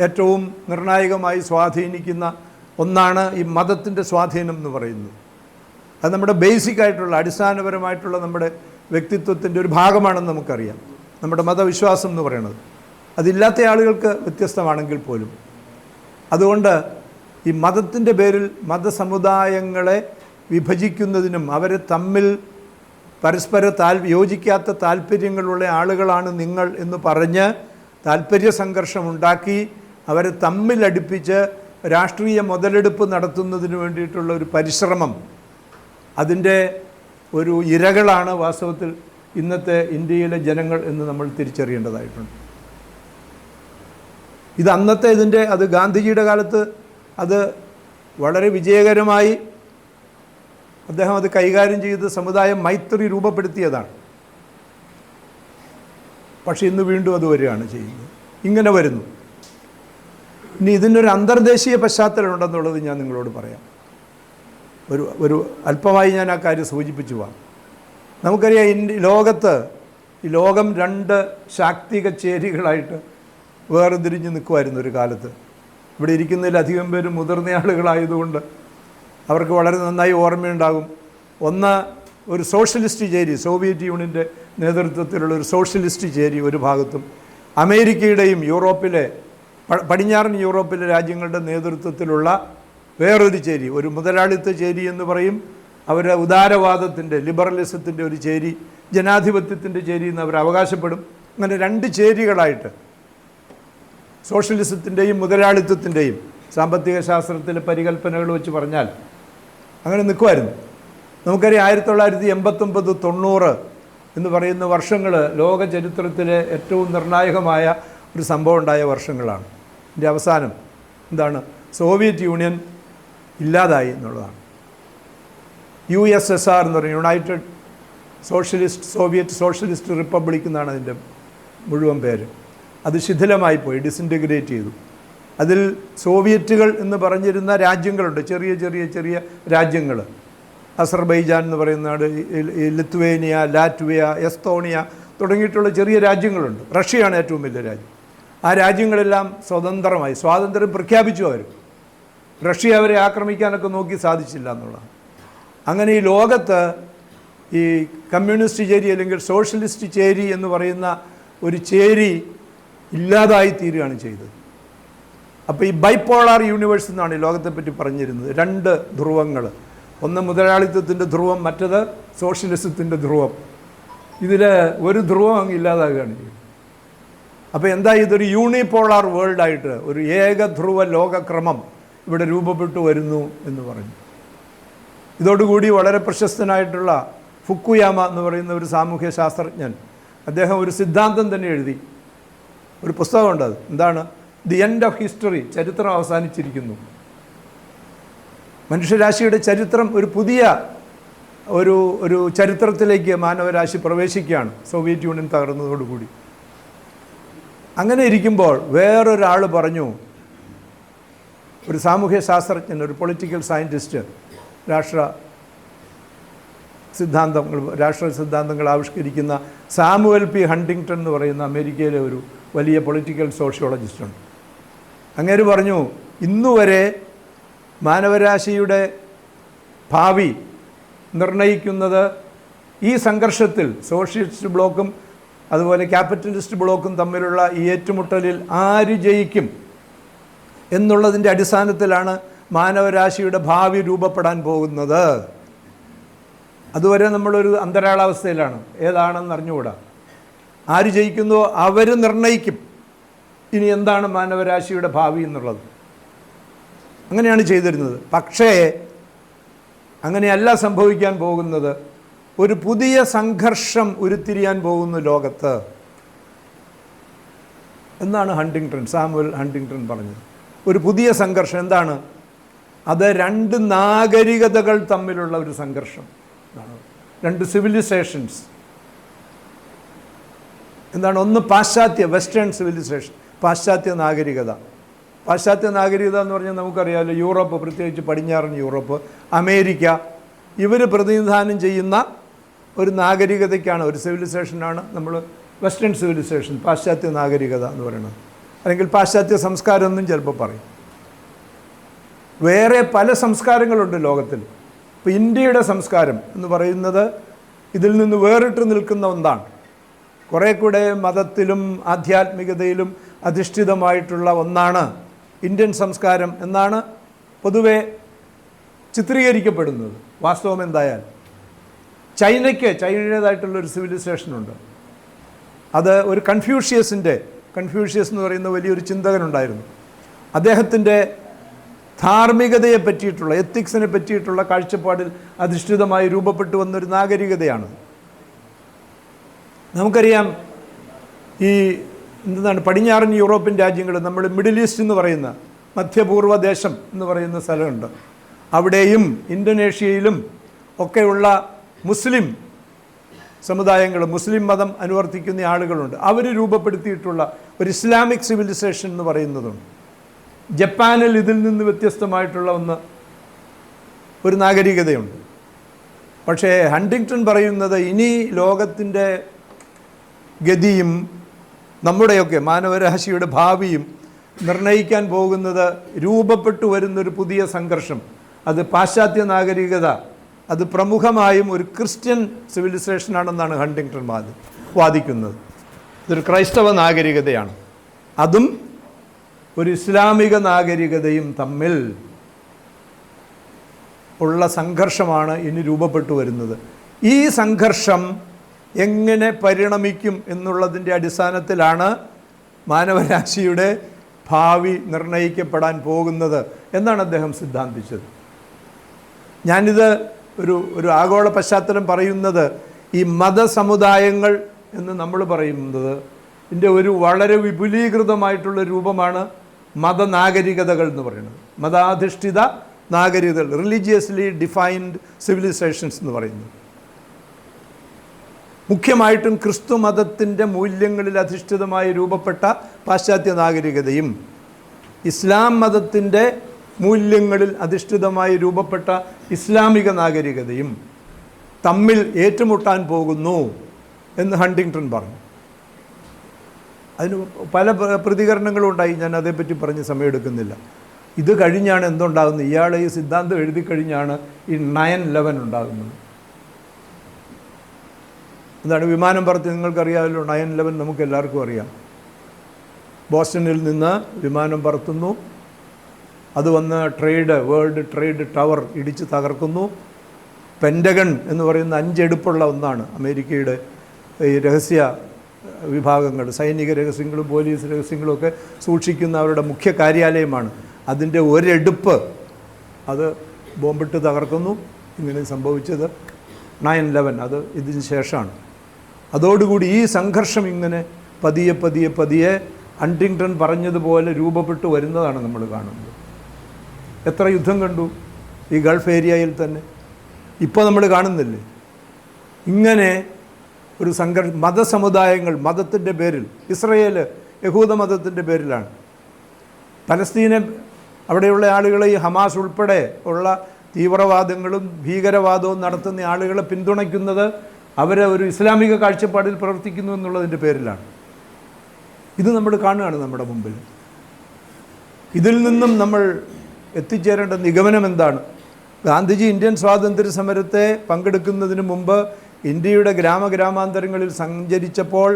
ഏറ്റവും നിർണായകമായി സ്വാധീനിക്കുന്ന ഒന്നാണ് ഈ മതത്തിൻ്റെ സ്വാധീനം എന്ന് പറയുന്നത്. അത് നമ്മുടെ ബേസിക്കായിട്ടുള്ള, അടിസ്ഥാനപരമായിട്ടുള്ള നമ്മുടെ വ്യക്തിത്വത്തിൻ്റെ ഒരു ഭാഗമാണെന്ന് നമുക്കറിയാം, നമ്മുടെ മതവിശ്വാസം എന്ന് പറയുന്നത്. അതില്ലാത്ത ആളുകൾക്ക് വ്യത്യസ്തമാണെങ്കിൽ പോലും. അതുകൊണ്ട് ഈ മതത്തിൻ്റെ പേരിൽ മതസമുദായങ്ങളെ വിഭജിക്കുന്നതിനും അവരെ തമ്മിൽ പരസ്പര യോജിക്കാത്ത താല്പര്യങ്ങളുള്ള ആളുകളാണ് നിങ്ങൾ എന്ന് പറഞ്ഞ് താല്പര്യ സംഘർഷമുണ്ടാക്കി അവരെ തമ്മിലടിപ്പിച്ച് രാഷ്ട്രീയ മുതലെടുപ്പ് നടത്തുന്നതിന് വേണ്ടിയിട്ടുള്ള ഒരു പരിശ്രമം, അതിൻ്റെ ഒരു ഇരകളാണ് വാസ്തവത്തിൽ ഇന്നത്തെ ഇന്ത്യയിലെ ജനങ്ങൾ എന്ന് നമ്മൾ തിരിച്ചറിയേണ്ടതായിട്ടുണ്ട്. ഇത് അന്നത്തെ അത് ഗാന്ധിജിയുടെ കാലത്ത് അത് വളരെ വിജയകരമായി അദ്ദേഹം അത് കൈകാര്യം ചെയ്ത് സമുദായ മൈത്രി രൂപപ്പെടുത്തിയതാണ്. പക്ഷേ ഇന്ന് വീണ്ടും അത് വരികയാണ് ചെയ്യുന്നത്. ഇങ്ങനെ വരുന്നു. ഇനി ഇതിനൊരു അന്തർദേശീയ പശ്ചാത്തലം ഉണ്ടെന്നുള്ളത് ഞാൻ നിങ്ങളോട് പറയാം. ഒരു അല്പമായി ഞാൻ ആ കാര്യം സൂചിപ്പിച്ചു പോവാം. നമുക്കറിയാം ഈ ലോകം രണ്ട് ശാക്തിക ചേരികളായിട്ട് വേർതിരിഞ്ഞ് നിൽക്കുമായിരുന്നു ഒരു കാലത്ത്. ഇവിടെ ഇരിക്കുന്നതിലധികം പേര് മുതിർന്ന ആളുകളായതുകൊണ്ട് അവർക്ക് വളരെ നന്നായി ഓർമ്മയുണ്ടാകും. ഒന്ന്, ഒരു സോഷ്യലിസ്റ്റ് ചേരി, സോവിയറ്റ് യൂണിയൻ്റെ നേതൃത്വത്തിലുള്ള ഒരു സോഷ്യലിസ്റ്റ് ചേരി ഒരു ഭാഗത്തും, അമേരിക്കയുടെയും പടിഞ്ഞാറൻ യൂറോപ്പിലെ രാജ്യങ്ങളുടെ നേതൃത്വത്തിലുള്ള വേറൊരു ചേരി, ഒരു മുതലാളിത്ത ചേരി എന്ന് പറയും. അവരുടെ ഉദാരവാദത്തിൻ്റെ, ലിബറലിസത്തിൻ്റെ ഒരു ചേരി, ജനാധിപത്യത്തിൻ്റെ ചേരി എന്ന് അവർ അവകാശപ്പെടും. അങ്ങനെ രണ്ട് ചേരികളായിട്ട് സോഷ്യലിസത്തിൻ്റെയും മുതലാളിത്തത്തിൻ്റെയും സാമ്പത്തിക ശാസ്ത്രത്തിലെ പരികല്പനകൾ വെച്ച് പറഞ്ഞാൽ അങ്ങനെ നിൽക്കുമായിരുന്നു. നമുക്കറിയാം 1989, 90 എന്ന് പറയുന്ന വർഷങ്ങൾ ലോക ചരിത്രത്തിലെ ഏറ്റവും നിർണായകമായ ഒരു സംഭവം ഉണ്ടായ വർഷങ്ങളാണ്. ഇതിൻ്റെ അവസാനം എന്താണ്? സോവിയറ്റ് യൂണിയൻ ഇല്ലാതായി എന്നുള്ളതാണ്. USSR എന്ന് പറയുന്നത് യുണൈറ്റഡ് സോവിയറ്റ് സോഷ്യലിസ്റ്റ് റിപ്പബ്ലിക് എന്നാണ് അതിൻ്റെ മുഴുവൻ പേര്. അത് ശിഥിലമായി പോയി, ഡിസിൻറ്റഗ്രേറ്റ് ചെയ്തു. അതിൽ സോവിയറ്റുകൾ എന്ന് പറഞ്ഞിരുന്ന രാജ്യങ്ങളുണ്ട്, ചെറിയ ചെറിയ ചെറിയ രാജ്യങ്ങൾ. അസർബൈജാൻ എന്ന് പറയുന്ന നാട്, ലിത്വേനിയ, ലാറ്റ്വിയ, എസ്തോണിയ തുടങ്ങിയിട്ടുള്ള ചെറിയ രാജ്യങ്ങളുണ്ട്. റഷ്യയാണ് ഏറ്റവും വലിയ രാജ്യം. ആ രാജ്യങ്ങളെല്ലാം സ്വതന്ത്രമായി, സ്വാതന്ത്ര്യം പ്രഖ്യാപിച്ചു അവർ. റഷ്യ അവരെ ആക്രമിക്കാനൊക്കെ നോക്കി, സാധിച്ചില്ല എന്നുള്ളതാണ്. അങ്ങനെ ഈ ലോകത്ത് ഈ കമ്മ്യൂണിസ്റ്റ് ചേരി അല്ലെങ്കിൽ സോഷ്യലിസ്റ്റ് ചേരി എന്ന് പറയുന്ന ഒരു ചേരി ഇല്ലാതായി തീരുകയാണ് ചെയ്തത്. അപ്പോൾ ഈ ബൈപോളാർ യൂണിവേഴ്സ് എന്നാണ് ഈ ലോകത്തെപ്പറ്റി പറഞ്ഞിരുന്നത്. രണ്ട് ധ്രുവങ്ങൾ, ഒന്ന് മുതലാളിത്തത്തിൻ്റെ ധ്രുവം, മറ്റത് സോഷ്യലിസത്തിൻ്റെ ധ്രുവം. ഇതിൽ ഒരു ധ്രുവം അങ്ങ് ഇല്ലാതാകുകയാണ് ചെയ്യുന്നത്. അപ്പോൾ എന്താ, ഇതൊരു യൂണിപോളാർ വേൾഡായിട്ട് ഒരു ഏകധ്രുവ ലോകക്രമം ഇവിടെ രൂപപ്പെട്ടു വരുന്നു എന്ന് പറഞ്ഞു. ഇതോടുകൂടി വളരെ പ്രശസ്തനായിട്ടുള്ള ഫുക്കുയാമ എന്ന് പറയുന്ന ഒരു സാമൂഹ്യ ശാസ്ത്രജ്ഞൻ, അദ്ദേഹം ഒരു സിദ്ധാന്തം തന്നെ എഴുതി, ഒരു പുസ്തകമുണ്ട്. അത് എന്താണ്? ദി എൻഡ് ഓഫ് ഹിസ്റ്ററി, ചരിത്രം അവസാനിച്ചിരിക്കുന്നു. മനുഷ്യരാശിയുടെ ചരിത്രം ഒരു പുതിയ ഒരു ചരിത്രത്തിലേക്ക് മാനവരാശി പ്രവേശിക്കുകയാണ് സോവിയറ്റ് യൂണിയൻ തകർന്നതോടുകൂടി. അങ്ങനെ ഇരിക്കുമ്പോൾ വേറൊരാൾ പറഞ്ഞു, ഒരു സാമൂഹ്യ ശാസ്ത്രജ്ഞൻ, ഒരു പൊളിറ്റിക്കൽ സയൻറ്റിസ്റ്റ്, രാഷ്ട്ര സിദ്ധാന്തങ്ങൾ ആവിഷ്കരിക്കുന്ന സാമുവൽ പി ഹണ്ടിങ്ടൺ എന്ന് പറയുന്ന അമേരിക്കയിലെ ഒരു വലിയ പൊളിറ്റിക്കൽ സോഷ്യോളജിസ്റ്റുണ്ട്. അങ്ങേര് പറഞ്ഞു, ഇന്നുവരെ മാനവരാശിയുടെ ഭാവി നിർണയിക്കുന്നത് ഈ സംഘർഷത്തിൽ സോഷ്യലിസ്റ്റ് ബ്ലോക്കും അതുപോലെ ക്യാപിറ്റലിസ്റ്റ് ബ്ലോക്കും തമ്മിലുള്ള ഈ ഏറ്റുമുട്ടലിൽ ആര് ജയിക്കും എന്നുള്ളതിൻ്റെ അടിസ്ഥാനത്തിലാണ് മാനവരാശിയുടെ ഭാവി രൂപപ്പെടാൻ പോകുന്നത്. അതുവരെ നമ്മളൊരു അന്തരാളാവസ്ഥയിലാണ്, ഏതാണെന്ന് അറിഞ്ഞുകൂടാ. ആര് ജയിക്കുന്നോ അവർ നിർണയിക്കും ഇനി എന്താണ് മാനവരാശിയുടെ ഭാവി എന്നുള്ളത്. അങ്ങനെയാണ് ചെയ്തിരുന്നത്. പക്ഷേ അങ്ങനെയല്ല സംഭവിക്കാൻ പോകുന്നത്. ഒരു പുതിയ സംഘർഷം ഉരുത്തിരിയാൻ പോകുന്നു ലോകത്ത് എന്നാണ് സാമുവൽ ഹണ്ടിങ്ടൺ പറഞ്ഞത്. ഒരു പുതിയ സംഘർഷം എന്താണ്? അത് രണ്ട് നാഗരികതകൾ തമ്മിലുള്ള ഒരു സംഘർഷം, രണ്ട് സിവിലൈസേഷൻസ്. എന്താണ്? ഒന്ന് വെസ്റ്റേൺ സിവിലൈസേഷൻ, പാശ്ചാത്യ നാഗരികത. പാശ്ചാത്യ നാഗരികത എന്ന് പറഞ്ഞാൽ നമുക്കറിയാമല്ലോ, യൂറോപ്പ്, പ്രത്യേകിച്ച് പടിഞ്ഞാറൻ യൂറോപ്പ്, അമേരിക്ക, ഇവർ പ്രതിനിധാനം ചെയ്യുന്ന ഒരു നാഗരികതയ്ക്കാണ്, ഒരു സിവിലൈസേഷനാണ് നമ്മൾ വെസ്റ്റേൺ സിവിലൈസേഷൻ, പാശ്ചാത്യ നാഗരികത എന്ന് പറയുന്നത്. അല്ലെങ്കിൽ പാശ്ചാത്യ സംസ്കാരം എന്നും ചിലപ്പോൾ പറയും. വേറെ പല സംസ്കാരങ്ങളുണ്ട് ലോകത്തിൽ. ഇപ്പോൾ ഇന്ത്യയുടെ സംസ്കാരം എന്ന് പറയുന്നത് ഇതിൽ നിന്ന് വേറിട്ട് നിൽക്കുന്ന ഒന്നാണ്. കുറേ കൂടെ മതത്തിലും ആധ്യാത്മികതയിലും അധിഷ്ഠിതമായിട്ടുള്ള ഒന്നാണ് ഇന്ത്യൻ സംസ്കാരം എന്നാണ് പൊതുവെ ചിത്രീകരിക്കപ്പെടുന്നത്. വാസ്തവം എന്തായാലും ചൈനയുടേതായിട്ടുള്ളൊരു സിവിലൈസേഷനുണ്ട്. അത് ഒരു കൺഫ്യൂഷ്യസ് എന്ന് പറയുന്ന വലിയൊരു ചിന്തകനുണ്ടായിരുന്നു. അദ്ദേഹത്തിൻ്റെ ധാർമ്മികതയെ പറ്റിയിട്ടുള്ള, എത്തിക്സിനെ പറ്റിയിട്ടുള്ള കാഴ്ചപ്പാടിൽ അധിഷ്ഠിതമായി രൂപപ്പെട്ടു വന്നൊരു നാഗരികതയാണ്. നമുക്കറിയാം, ഈ പടിഞ്ഞാറൻ യൂറോപ്യൻ രാജ്യങ്ങൾ, നമ്മൾ മിഡിൽ ഈസ്റ്റ് എന്ന് പറയുന്ന മധ്യപൂർവ്വ ദേശം എന്ന് പറയുന്ന സ്ഥലമുണ്ട്. അവിടെയും ഇന്തോനേഷ്യയിലും ഒക്കെയുള്ള മുസ്ലിം സമുദായങ്ങൾ, മുസ്ലിം മതം അനുവർത്തിക്കുന്ന ആളുകളുണ്ട്. അവർ രൂപപ്പെടുത്തിയിട്ടുള്ള ഒരു ഇസ്ലാമിക് സിവിലൈസേഷൻ എന്ന് പറയുന്നതുണ്ട്. ജപ്പാനിൽ ഇതിൽ നിന്ന് വ്യത്യസ്തമായിട്ടുള്ള ഒരു നാഗരികതയുണ്ട്. പക്ഷേ ഹണ്ടിങ്ടൺ പറയുന്നത് ഇനി ലോകത്തിൻ്റെ ഗതിയും നമ്മുടെയൊക്കെ മാനവരാശിയുടെ ഭാവിയും നിർണ്ണയിക്കാൻ പോകുന്നത് രൂപപ്പെട്ടു വരുന്നൊരു പുതിയ സംഘർഷം. അത് പാശ്ചാത്യ നാഗരികത, അത് പ്രമുഖമായും ഒരു ക്രിസ്ത്യൻ സിവിലൈസേഷനാണെന്നാണ് ഹണ്ടിങ്ടൺ വാദിക്കുന്നത്. ഇതൊരു ക്രൈസ്തവ നാഗരികതയാണ്. അതും ഒരു ഇസ്ലാമിക നാഗരികതയും തമ്മിൽ ഉള്ള സംഘർഷമാണ് ഇനി രൂപപ്പെട്ടു വരുന്നത്. ഈ സംഘർഷം എങ്ങനെ പരിണമിക്കും എന്നുള്ളതിൻ്റെ അടിസ്ഥാനത്തിലാണ് മാനവരാശിയുടെ ഭാവി നിർണ്ണയിക്കപ്പെടാൻ പോകുന്നത് എന്നാണ് അദ്ദേഹം സിദ്ധാന്തിച്ചത്. ഞാനിത് ഒരു ആഗോള പശ്ചാത്തലം പറയുന്നത്, ഈ മതസമുദായങ്ങൾ എന്ന് നമ്മൾ പറയുന്നത് ഇതിൻ്റെ ഒരു വളരെ വിപുലീകൃതമായിട്ടുള്ള രൂപമാണ് മതനാഗരികതകൾ എന്ന് പറയുന്നത്. മതാധിഷ്ഠിത നാഗരികതകൾ, റിലീജിയസ്ലി ഡിഫൈൻഡ് സിവിലൈസേഷൻസ് എന്ന് പറയുന്നത്. മുഖ്യമായിട്ടും ക്രിസ്തു മതത്തിൻ്റെ മൂല്യങ്ങളിൽ അധിഷ്ഠിതമായി രൂപപ്പെട്ട പാശ്ചാത്യ നാഗരികതയും ഇസ്ലാം മതത്തിൻ്റെ മൂല്യങ്ങളിൽ അധിഷ്ഠിതമായി രൂപപ്പെട്ട ഇസ്ലാമിക നാഗരികതയും തമ്മിൽ ഏറ്റുമുട്ടാൻ പോകുന്നു എന്ന് ഹണ്ടിങ്ടൺ പറഞ്ഞു. അതിന് പല പ്രതികരണങ്ങളും ഉണ്ടായി. ഞാൻ അതേപ്പറ്റി പറഞ്ഞ് സമയമെടുക്കുന്നില്ല. ഇത് കഴിഞ്ഞാണ് എന്തുണ്ടാകുന്നത്? ഇയാൾ ഈ സിദ്ധാന്തം എഴുതി കഴിഞ്ഞാണ് ഈ 9/11 ഉണ്ടാകുന്നത്. എന്താണ് വിമാനം പറത്തി? നിങ്ങൾക്കറിയാമല്ലോ, 9/11 നമുക്ക് എല്ലാവർക്കും അറിയാം. ബോസ്റ്റണിൽ നിന്ന് വിമാനം പറത്തുന്നു, അത് വന്ന് വേൾഡ് ട്രേഡ് ടവർ ഇടിച്ച് തകർക്കുന്നു. പെൻറ്റഗൺ എന്ന് പറയുന്ന 5 അടുപ്പുള്ള ഒന്നാണ്. അമേരിക്കയുടെ ഈ രഹസ്യ വിഭാഗങ്ങൾ, സൈനിക രഹസ്യങ്ങളും പോലീസ് രഹസ്യങ്ങളും ഒക്കെ സൂക്ഷിക്കുന്ന അവരുടെ മുഖ്യ കാര്യാലയമാണ്. അതിൻ്റെ ഒരെടുപ്പ് അത് ബോംബിട്ട് തകർക്കുന്നു. ഇങ്ങനെ സംഭവിച്ചത് 9/11, അത് ഇതിന് ശേഷമാണ്. അതോടുകൂടി ഈ സംഘർഷം ഇങ്ങനെ പതിയെ പതിയെ പതിയെ ഹണ്ടിങ്ടൺ പറഞ്ഞതുപോലെ രൂപപ്പെട്ടു വരുന്നതാണ് നമ്മൾ കാണുന്നത്. എത്ര യുദ്ധം കണ്ടു ഈ ഗൾഫ് ഏരിയയിൽ തന്നെ. ഇപ്പോൾ നമ്മൾ കാണുന്നില്ലേ ഇങ്ങനെ ഒരു മതസമുദായങ്ങൾ, മതത്തിൻ്റെ പേരിൽ. ഇസ്രയേൽ യഹൂദ മതത്തിൻ്റെ പേരിലാണ്. പലസ്തീനെ, അവിടെയുള്ള ആളുകളെ ഈ ഹമാസ് ഉൾപ്പെടെ ഉള്ള തീവ്രവാദങ്ങളും ഭീകരവാദവും നടത്തുന്ന ആളുകളെ പിന്തുണയ്ക്കുന്നത് അവരെ ഒരു ഇസ്ലാമിക കാഴ്ചപ്പാടിൽ പ്രവർത്തിക്കുന്നു എന്നുള്ളതിൻ്റെ പേരിലാണ്. ഇത് നമ്മൾ കാണുകയാണ് നമ്മുടെ മുമ്പിൽ. ഇതിൽ നിന്നും നമ്മൾ എത്തിച്ചേരേണ്ട നിഗമനം എന്താണ്? ഗാന്ധിജി ഇന്ത്യൻ സ്വാതന്ത്ര്യ സമരത്തെ പങ്കെടുക്കുന്നതിന് മുമ്പ് ഇന്ത്യയുടെ ഗ്രാമഗ്രാമാന്തരങ്ങളിൽ സഞ്ചരിച്ചപ്പോൾ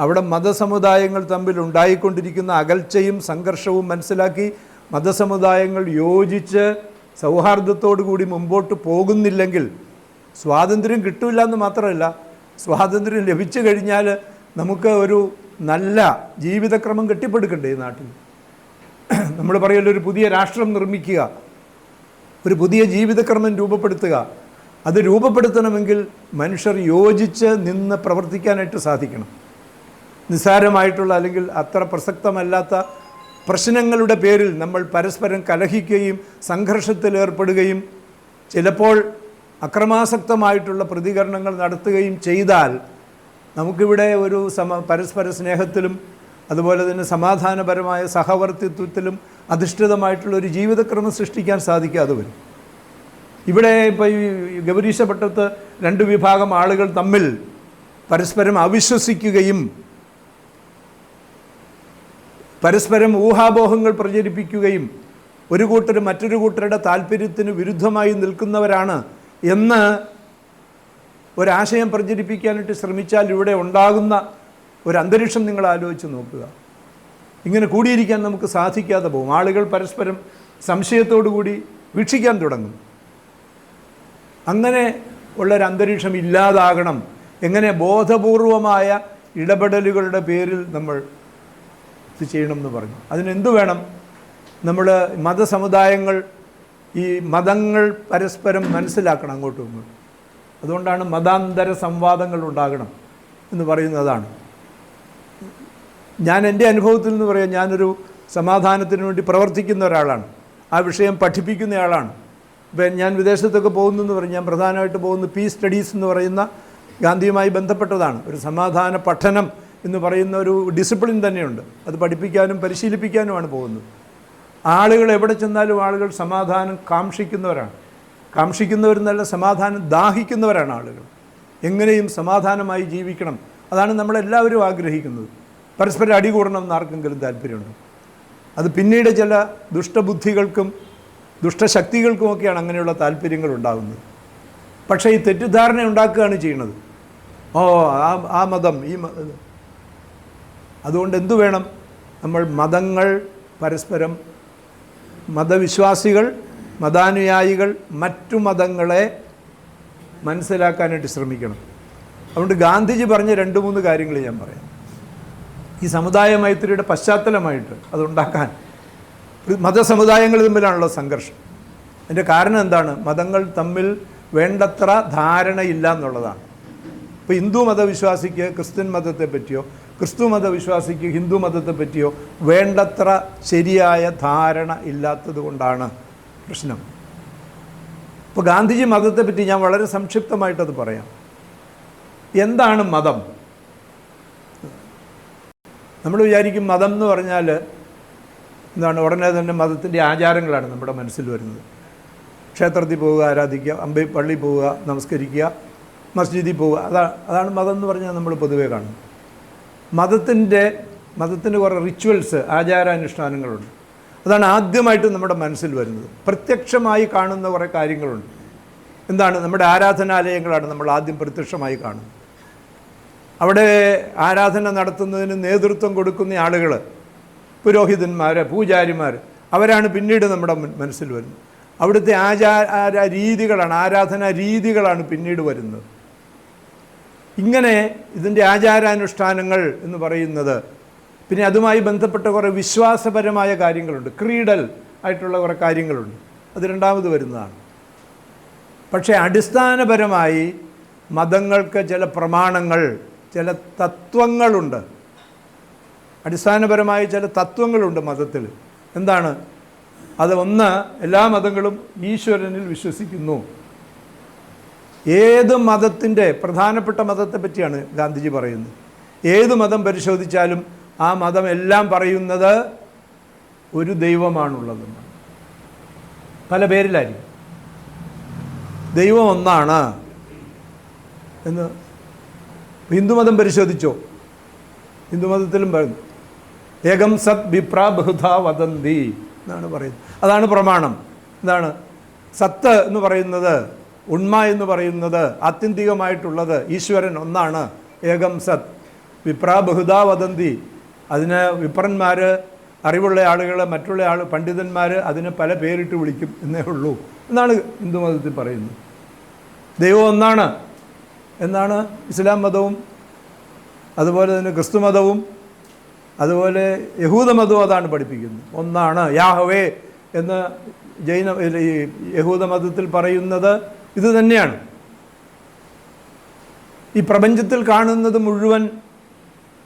അവിടെ മതസമുദായങ്ങൾ തമ്മിൽ ഉണ്ടായിക്കൊണ്ടിരിക്കുന്ന അകൽച്ചയും സംഘർഷവും മനസ്സിലാക്കി മതസമുദായങ്ങൾ യോജിച്ച് സൗഹാർദ്ദത്തോടു കൂടി മുമ്പോട്ട് പോകുന്നില്ലെങ്കിൽ സ്വാതന്ത്ര്യം കിട്ടില്ല എന്ന് മാത്രമല്ല, സ്വാതന്ത്ര്യം ലഭിച്ചു കഴിഞ്ഞാൽ നമുക്ക് ഒരു നല്ല ജീവിതക്രമം കെട്ടിപ്പടുക്കണ്ടേ ഈ നാട്ടിൽ? നമ്മൾ പറയല്ലോ, ഒരു പുതിയ രാഷ്ട്രം നിർമ്മിക്കുക, ഒരു പുതിയ ജീവിതക്രമം രൂപപ്പെടുത്തുക. അത് രൂപപ്പെടുത്തണമെങ്കിൽ മനുഷ്യർ യോജിച്ച് നിന്ന് പ്രവർത്തിക്കാനായിട്ട് സാധിക്കണം. നിസ്സാരമായിട്ടുള്ള അല്ലെങ്കിൽ അത്ര പ്രസക്തമല്ലാത്ത പ്രശ്നങ്ങളുടെ പേരിൽ നമ്മൾ പരസ്പരം കലഹിക്കുകയും സംഘർഷത്തിലേർപ്പെടുകയും ചിലപ്പോൾ അക്രമാസക്തമായിട്ടുള്ള പ്രതികരണങ്ങൾ നടത്തുകയും ചെയ്താൽ നമുക്കിവിടെ ഒരു പരസ്പര സ്നേഹത്തിലും അതുപോലെ തന്നെ സമാധാനപരമായ സഹവർത്തിത്വത്തിലും അധിഷ്ഠിതമായിട്ടുള്ളൊരു ജീവിതക്രമം സൃഷ്ടിക്കാൻ സാധിക്കാതെ വരും. ഇവിടെ ഇപ്പോൾ ഈ ഗൗരീശപട്ടത്ത് 2 വിഭാഗം ആളുകൾ തമ്മിൽ പരസ്പരം അവിശ്വസിക്കുകയും പരസ്പരം ഊഹാപോഹങ്ങൾ പ്രചരിപ്പിക്കുകയും ഒരു കൂട്ടർ മറ്റൊരു കൂട്ടരുടെ താല്പര്യത്തിന് വിരുദ്ധമായി നിൽക്കുന്നവരാണ് എന്ന് ഒരാശയം പ്രചരിപ്പിക്കാനായിട്ട് ശ്രമിച്ചാൽ ഇവിടെ ഉണ്ടാകുന്ന ഒരു അന്തരീക്ഷം നിങ്ങൾ ആലോചിച്ച് നോക്കുക. ഇങ്ങനെ കൂടിയിരിക്കാൻ നമുക്ക് സാധിക്കാതെ പോകും. ആളുകൾ പരസ്പരം സംശയത്തോടു കൂടി വീക്ഷിക്കാൻ തുടങ്ങും. അങ്ങനെ ഉള്ളൊരു അന്തരീക്ഷം ഇല്ലാതാകണം. എങ്ങനെ? ബോധപൂർവമായ ഇടപെടലുകളുടെ പേരിൽ നമ്മൾ ഇത് ചെയ്യണമെന്ന് പറഞ്ഞു. അതിനെന്തു വേണം? നമ്മൾ മതസമുദായങ്ങൾ, ഈ മതങ്ങൾ പരസ്പരം മനസ്സിലാക്കണം അങ്ങോട്ടും ഇങ്ങോട്ടും. അതുകൊണ്ടാണ് മതാന്തര സംവാദങ്ങൾ ഉണ്ടാകണം എന്ന് പറയുന്നതാണ്. ഞാൻ എൻ്റെ അനുഭവത്തിൽ നിന്ന് പറയാം, ഞാനൊരു സമാധാനത്തിന് വേണ്ടി പ്രവർത്തിക്കുന്ന ഒരാളാണ്, ആ വിഷയം പഠിപ്പിക്കുന്നയാളാണ്. ഇപ്പം ഞാൻ വിദേശത്തൊക്കെ പോകുന്നെന്ന് പറയും. ഞാൻ പ്രധാനമായിട്ട് പോകുന്ന പീസ് സ്റ്റഡീസ് എന്ന് പറയുന്ന ഗാന്ധിയുമായി ബന്ധപ്പെട്ടതാണ്. ഒരു സമാധാന പഠനം എന്ന് പറയുന്ന ഒരു ഡിസിപ്ലിൻ തന്നെയുണ്ട്. അത് പഠിപ്പിക്കാനും പരിശീലിപ്പിക്കാനുമാണ് പോകുന്നത്. ആളുകൾ എവിടെ ചെന്നാലും ആളുകൾ സമാധാനം കാക്ഷിക്കുന്നവരെന്നല്ല, സമാധാനം ദാഹിക്കുന്നവരാണ് ആളുകൾ. എങ്ങനെയും സമാധാനമായി ജീവിക്കണം, അതാണ് നമ്മളെല്ലാവരും ആഗ്രഹിക്കുന്നത്. പരസ്പരം അടികൂടണം എന്ന് ആർക്കെങ്കിലും താല്പര്യമുണ്ട്? അത് പിന്നീട് ചില ദുഷ്ടബുദ്ധികൾക്കും ദുഷ്ടശക്തികൾക്കുമൊക്കെയാണ് അങ്ങനെയുള്ള താല്പര്യങ്ങൾ ഉണ്ടാകുന്നത്. പക്ഷേ ഈ തെറ്റിദ്ധാരണ ഉണ്ടാക്കുകയാണ് ചെയ്യുന്നത്. ആ മതം, ഈ അതുകൊണ്ട് എന്തു വേണം? നമ്മൾ മതങ്ങൾ പരസ്പരം, മതവിശ്വാസികൾ, മതാനുയായികൾ മറ്റു മതങ്ങളെ മനസ്സിലാക്കാനായിട്ട് ശ്രമിക്കണം. അതുകൊണ്ട് ഗാന്ധിജി പറഞ്ഞ 2-3 കാര്യങ്ങൾ ഞാൻ പറയാം. ഈ സമുദായ മൈത്രിയുടെ പശ്ചാത്തലമായിട്ട് അതുണ്ടാക്കാൻ, മതസമുദായങ്ങൾ തമ്മിലാണുള്ള സംഘർഷം. അതിൻ്റെ കാരണം എന്താണ്? മതങ്ങൾ തമ്മിൽ വേണ്ടത്ര ധാരണയില്ല എന്നുള്ളതാണ്. ഇപ്പോൾ ഹിന്ദു മതവിശ്വാസിക്ക് ക്രിസ്ത്യൻ മതത്തെ പറ്റിയോ, ക്രിസ്തു മതവിശ്വാസിക്ക് ഹിന്ദു മതത്തെ പറ്റിയോ വേണ്ടത്ര ശരിയായ ധാരണ ഇല്ലാത്തത് കൊണ്ടാണ് പ്രശ്നം. ഇപ്പോൾ ഗാന്ധിജി മതത്തെപ്പറ്റി ഞാൻ വളരെ സംക്ഷിപ്തമായിട്ടത് പറയാം. എന്താണ് മതം? നമ്മൾ വിചാരിക്കും മതം എന്ന് പറഞ്ഞാൽ എന്താണ്, ഉടനെ തന്നെ മതത്തിൻ്റെ ആചാരങ്ങളാണ് നമ്മുടെ മനസ്സിൽ വരുന്നത്. ക്ഷേത്രത്തിൽ പോവുക, ആരാധിക്കുക, പള്ളിയിൽ പോവുക, നമസ്കരിക്കുക, മസ്ജിദിൽ പോവുക, അതാണ് മതം എന്ന് പറഞ്ഞാൽ നമ്മൾ പൊതുവേ കാണും. മതത്തിൻ്റെ കുറേ റിച്വൽസ്, ആചാരാനുഷ്ഠാനങ്ങളുണ്ട്. അതാണ് ആദ്യമായിട്ട് നമ്മുടെ മനസ്സിൽ വരുന്നത്. പ്രത്യക്ഷമായി കാണുന്ന കുറേ കാര്യങ്ങളുണ്ട്. എന്താണ്? നമ്മുടെ ആരാധനാലയങ്ങളാണ് നമ്മൾ ആദ്യം പ്രത്യക്ഷമായി കാണുന്നത്. അവിടെ ആരാധന നടത്തുന്നതിന് നേതൃത്വം കൊടുക്കുന്ന ആളുകൾ, പുരോഹിതന്മാർ, പൂജാരിമാർ, അവരാണ് പിന്നീട് നമ്മുടെ മനസ്സിൽ വരുന്നത്. അവിടുത്തെ ആരാധനാ രീതികളാണ് പിന്നീട് വരുന്നത്. ഇങ്ങനെ ഇതിൻ്റെ ആചാരാനുഷ്ഠാനങ്ങൾ എന്ന് പറയുന്നത്, പിന്നെ അതുമായി ബന്ധപ്പെട്ട കുറേ വിശ്വാസപരമായ കാര്യങ്ങളുണ്ട്, ക്രീഡൽ ആയിട്ടുള്ള കുറേ കാര്യങ്ങളുണ്ട്, അത് രണ്ടാമത് വരുന്നതാണ്. പക്ഷേ അടിസ്ഥാനപരമായി മതങ്ങൾക്ക് ചില പ്രമാണങ്ങൾ, ചില തത്വങ്ങളുണ്ട്. അടിസ്ഥാനപരമായ ചില തത്വങ്ങളുണ്ട് മതത്തിൽ. എന്താണ് അത്? ഒന്ന്, എല്ലാ മതങ്ങളും ഈശ്വരനിൽ വിശ്വസിക്കുന്നു. ഏത് മതത്തിൻ്റെ, പ്രധാനപ്പെട്ട മതത്തെ പറ്റിയാണ് ഗാന്ധിജി പറയുന്നത്. ഏത് മതം പരിശോധിച്ചാലും ആ മതം എല്ലാം പറയുന്നത് ഒരു ദൈവമാണുള്ളതെന്നാണ്. പല പേരിലായിരിക്കും. ദൈവം ഒന്നാണ് എന്ന്. ഹിന്ദുമതം പരിശോധിച്ചോ? ഹിന്ദുമതത്തിലും പറയുന്നു ഏകം സത് വിപ്ര ബഹുധ വദന്തി എന്നാണ് പറയുന്നത്. അതാണ് പ്രമാണം. എന്താണ്? സത്ത് എന്ന് പറയുന്നത്, ഉണ്മ എന്ന് പറയുന്നത്, ആത്യന്തികമായിട്ടുള്ളത് ഈശ്വരൻ ഒന്നാണ്. ഏകം സത് വിപ്ര ബഹുധ വദന്തി. അതിന് വിപ്രന്മാർ, അറിവുള്ള ആളുകൾ, മറ്റുള്ള പണ്ഡിതന്മാർ അതിനെ പല പേരിട്ട് വിളിക്കും എന്നേ ഉള്ളൂ എന്നാണ് ഹിന്ദുമതത്തിൽ പറയുന്നത്. ദൈവം ഒന്നാണ് എന്നാണ് ഇസ്ലാം മതവും, അതുപോലെ തന്നെ ക്രിസ്തു മതവും, അതുപോലെ യഹൂദ മതവും അതാണ് പഠിപ്പിക്കുന്നത്. ഒന്നാണ് യാഹ്വേ എന്ന് ഈ യഹൂദ മതത്തിൽ പറയുന്നത് ഇത് തന്നെയാണ്. ഈ പ്രപഞ്ചത്തിൽ കാണുന്നത് മുഴുവൻ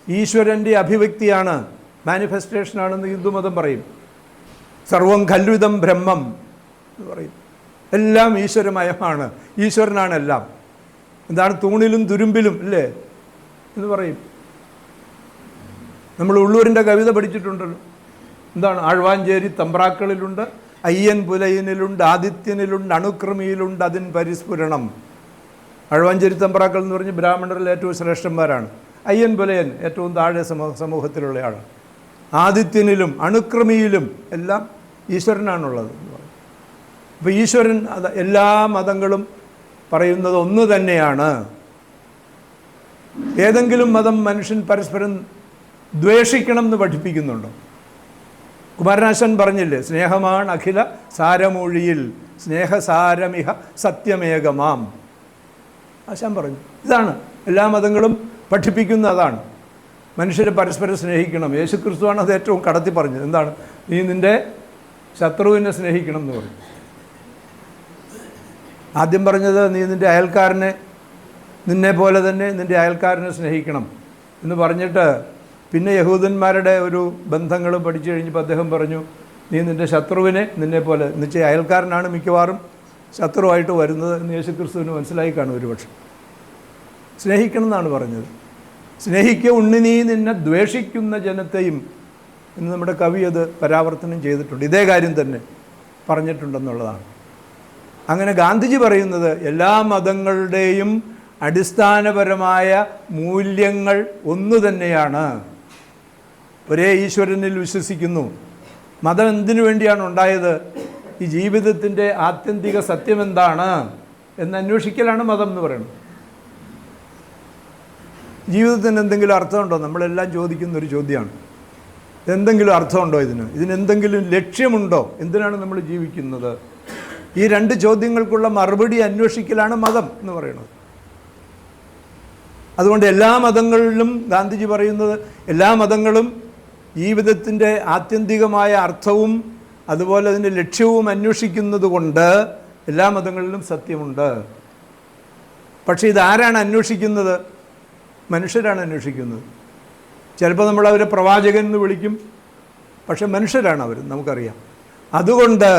ഈശ്വരൻ്റെ അഭിവ്യക്തിയാണ്, മാനിഫെസ്റ്റേഷനാണെന്ന് ഹിന്ദുമതം പറയും. സർവം ഖല്വിദം ബ്രഹ്മം എന്ന് പറയും. എല്ലാം ഈശ്വരമയമാണ്, ഈശ്വരനാണ് എല്ലാം. എന്താണ്? തൂണിലും തുരുമ്പിലും ഇല്ലേ എന്ന് പറയും. നമ്മൾ ഉള്ളൂരിൻ്റെ കവിത പഠിച്ചിട്ടുണ്ടല്ലോ. എന്താണ്? ആഴ്വാഞ്ചേരി തമ്പ്രാക്കളിലുണ്ട്, അയ്യൻ പുലയനിലുണ്ട്, ആദിത്യനിലുണ്ട്, അണുക്രമിയിലുണ്ട് അതിൻ പരിസ്ഫുരണം. ആഴ്വാഞ്ചേരി തമ്പ്രാക്കൾ എന്ന് പറഞ്ഞ് ബ്രാഹ്മണരിൽ ഏറ്റവും ശ്രേഷ്ഠന്മാരാണ്. അയ്യൻ പുലയൻ ഏറ്റവും താഴെ സമൂഹത്തിലുള്ള ആളാണ്. ആദിത്യനിലും അണുക്രമിയിലും എല്ലാം ഈശ്വരനാണുള്ളത് എന്ന് പറയും. അപ്പോൾ ഈശ്വരൻ, എല്ലാ മതങ്ങളും പറയുന്നത് ഒന്ന് തന്നെയാണ്. ഏതെങ്കിലും മതം മനുഷ്യൻ പരസ്പരം ദ്വേഷിക്കണം എന്ന് പഠിപ്പിക്കുന്നുണ്ടോ? കുമാരനാശാൻ പറഞ്ഞില്ലേ, സ്നേഹമാണ് അഖില സാരമൊഴിയിൽ സ്നേഹസാരമിഹ സത്യമേകമാം. ആശാൻ പറഞ്ഞു. ഇതാണ് എല്ലാ മതങ്ങളും പഠിപ്പിക്കുന്ന, അതാണ് മനുഷ്യരെ പരസ്പരം സ്നേഹിക്കണം. യേശുക്രിസ്തുവാണ് അത് ഏറ്റവും കടത്തി പറഞ്ഞത്. എന്താണ്? നീ നിൻ്റെ ശത്രുവിനെ സ്നേഹിക്കണം എന്ന് പറഞ്ഞു. ആദ്യം പറഞ്ഞത് നീ നിൻ്റെ അയൽക്കാരനെ, നിന്നെ പോലെ തന്നെ നിൻ്റെ അയൽക്കാരനെ സ്നേഹിക്കണം എന്ന് പറഞ്ഞിട്ട് പിന്നെ യഹൂദന്മാരുടെ ഒരു ബന്ധങ്ങൾ പഠിച്ചു കഴിഞ്ഞപ്പോൾ അദ്ദേഹം പറഞ്ഞു, നീ നിൻ്റെ ശത്രുവിനെ നിന്നെ പോലെ, എന്നുവെച്ചാൽ അയൽക്കാരനാണ് മിക്കവാറും ശത്രുവായിട്ട് വരുന്നത് എന്ന് യേശുക്രിസ്തുവിന് മനസ്സിലായി കാണും ഒരുപക്ഷെ. സ്നേഹിക്കണം എന്നാണ് പറഞ്ഞത്. സ്നേഹിക്കുക ഉണ്ണി, നീ നിന്നെ ദ്വേഷിക്കുന്ന ജനത്തെയും എന്ന് നമ്മുടെ കവി അത് പരാവർത്തനം ചെയ്തിട്ടുണ്ട്. ഇതേ കാര്യം തന്നെ പറഞ്ഞിട്ടുണ്ടെന്നുള്ളതാണ്. അങ്ങനെ ഗാന്ധിജി പറയുന്നത് എല്ലാ മതങ്ങളുടെയും അടിസ്ഥാനപരമായ മൂല്യങ്ങൾ ഒന്നു തന്നെയാണ്. ഒരേ ഈശ്വരനിൽ വിശ്വസിക്കുന്നു. മതം എന്തിനു വേണ്ടിയാണ് ഉണ്ടായത്? ഈ ജീവിതത്തിൻ്റെ ആത്യന്തിക സത്യം എന്താണ് എന്ന് അന്വേഷിക്കലാണ് മതം എന്ന് പറയുന്നത്. ജീവിതത്തിന് എന്തെങ്കിലും അർത്ഥമുണ്ടോ? നമ്മളെല്ലാം ചോദിക്കുന്നൊരു ചോദ്യമാണ്. എന്തെങ്കിലും അർത്ഥമുണ്ടോ ഇതിനെന്തെങ്കിലും ലക്ഷ്യമുണ്ടോ? എന്തിനാണ് നമ്മൾ ജീവിക്കുന്നത്? ഈ രണ്ട് ചോദ്യങ്ങൾക്കുള്ള മറുപടി അന്വേഷിക്കലാണ് മതം എന്ന് പറയുന്നത്. അതുകൊണ്ട് എല്ലാ മതങ്ങളിലും ഗാന്ധിജി പറയുന്നത് എല്ലാ മതങ്ങളും ജീവിതത്തിൻ്റെ ആത്യന്തികമായ അർത്ഥവും അതുപോലെ അതിൻ്റെ ലക്ഷ്യവും അന്വേഷിക്കുന്നത് കൊണ്ട് എല്ലാ മതങ്ങളിലും സത്യമുണ്ട്. പക്ഷേ ഇതാരാണ് അന്വേഷിക്കുന്നത്? മനുഷ്യരാണ് അന്വേഷിക്കുന്നത്. ചിലപ്പോൾ നമ്മൾ അവരെ പ്രവാചകൻ എന്ന് വിളിക്കും, പക്ഷെ മനുഷ്യരാണ് അവർ, നമുക്കറിയാം. അതുകൊണ്ട്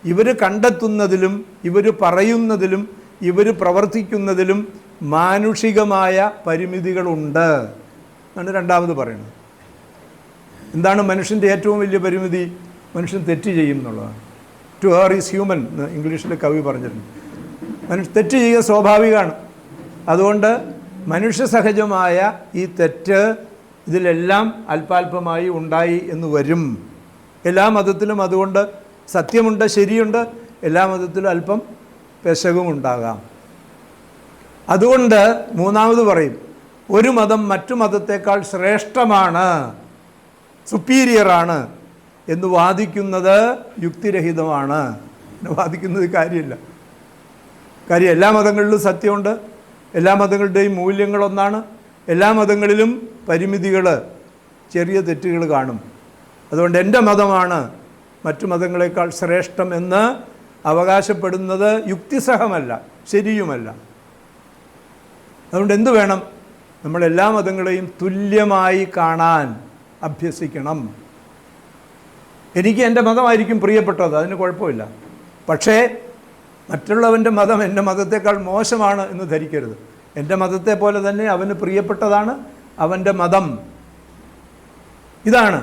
ഇവർ കണ്ടെത്തുന്നതിലും ഇവർ പറയുന്നതിലും ഇവർ പ്രവർത്തിക്കുന്നതിലും മാനുഷികമായ പരിമിതികളുണ്ട് എന്നാണ് രണ്ടാമത് പറയുന്നത്. എന്താണ് മനുഷ്യൻ്റെ ഏറ്റവും വലിയ പരിമിതി? മനുഷ്യൻ തെറ്റ് ചെയ്യും എന്നുള്ളതാണ്. ടു ഹെർ ഈസ് ഹ്യൂമൻ എന്ന് ഇംഗ്ലീഷിലെ കവി പറഞ്ഞിട്ടുണ്ട്. തെറ്റ് ചെയ്യുക സ്വാഭാവികമാണ്. അതുകൊണ്ട് മനുഷ്യ സഹജമായ ഈ തെറ്റ് ഇതിലെല്ലാം അല്പാൽപമായി ഉണ്ടായി എന്ന് വരും. എല്ലാ മതത്തിലും അതുകൊണ്ട് സത്യമുണ്ട്, ശരിയുണ്ട്. എല്ലാ മതത്തിലും അല്പം പെശകും ഉണ്ടാകാം. അതുകൊണ്ട് മൂന്നാമത് പറയും, ഒരു മതം മറ്റു മതത്തേക്കാൾ ശ്രേഷ്ഠമാണ്, സുപ്പീരിയറാണ് എന്ന് വാദിക്കുന്നത് യുക്തിരഹിതമാണ്. വാദിക്കുന്നത് കാര്യമില്ല. കാര്യം എല്ലാ മതങ്ങളിലും സത്യമുണ്ട്. എല്ലാ മതങ്ങളുടെയും മൂല്യങ്ങളൊന്നാണ്. എല്ലാ മതങ്ങളിലും പരിമിതികൾ, ചെറിയ തെറ്റുകൾ കാണും. അതുകൊണ്ട് എൻ്റെ മതമാണ് മറ്റു മതങ്ങളെക്കാൾ ശ്രേഷ്ഠം എന്ന് അവകാശപ്പെടുന്നത് യുക്തിസഹമല്ല, ശരിയുമല്ല. അതുകൊണ്ട് എന്തു വേണം? നമ്മളെല്ലാ മതങ്ങളെയും തുല്യമായി കാണാൻ അഭ്യസിക്കണം. എനിക്ക് എൻ്റെ മതമായിരിക്കും പ്രിയപ്പെട്ടത്, അതിന് കുഴപ്പമില്ല. പക്ഷേ മറ്റുള്ളവൻ്റെ മതം എൻ്റെ മതത്തേക്കാൾ മോശമാണ് എന്ന് ധരിക്കരുത്. എൻ്റെ മതത്തെ പോലെ തന്നെ അവന് പ്രിയപ്പെട്ടതാണ് അവൻ്റെ മതം. ഇതാണ്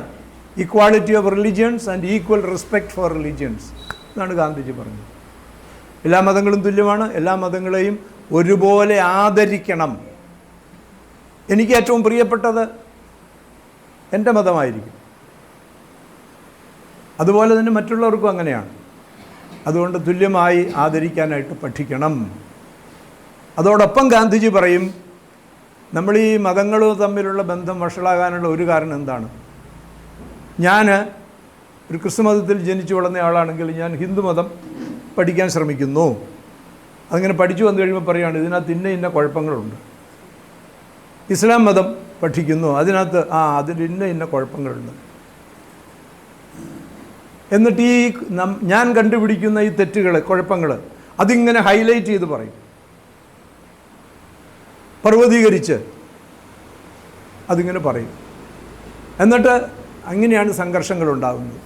equality of religions and equal respect for religions എന്നാണ് ഗാന്ധിജി പറഞ്ഞത്. എല്ലാ മതങ്ങളും തുല്യമാണ്. എല്ലാ മതങ്ങളെയും ഒരുപോലെ ആദരിക്കണം. എനിക്ക് ഏറ്റവും പ്രിയപ്പെട്ടത് എൻ്റെ മതമായിരിക്കും. അതുപോലെ തന്നെ മറ്റുള്ളവർക്കും അങ്ങനെയാണ്. അതുകൊണ്ട് തുല്യമായി ആദരിക്കാനായിട്ട് പഠിക്കണം. അതോടൊപ്പം ഗാന്ധിജി പറയും, നമ്മൾ ഈ മതങ്ങളും തമ്മിലുള്ള ബന്ധം വഷളാകാനുള്ള ഒരു കാരണം എന്താണ്? ഞാൻ ഒരു ക്രിസ്തു മതത്തിൽ ജനിച്ചു വളർന്ന ആളാണെങ്കിൽ ഞാൻ ഹിന്ദു മതം പഠിക്കാൻ ശ്രമിക്കുന്നു. അങ്ങനെ പഠിച്ചു വന്നു കഴിയുമ്പോൾ പറയുകയാണ് ഇതിനകത്ത് ഇന്ന കുഴപ്പങ്ങളുണ്ട്. ഇസ്ലാം മതം പഠിക്കുന്നു, അതിനകത്ത് അതിൽ ഇന്ന കുഴപ്പങ്ങളുണ്ട്. എന്നിട്ട് ഈ ഞാൻ കണ്ടുപിടിക്കുന്ന ഈ തെറ്റുകൾ, കുഴപ്പങ്ങൾ അതിങ്ങനെ ഹൈലൈറ്റ് ചെയ്ത് പറയും, പർവ്വതീകരിച്ച് അതിങ്ങനെ പറയും. എന്നിട്ട് അങ്ങനെയാണ് സംഘർഷങ്ങൾ ഉണ്ടാകുന്നത്.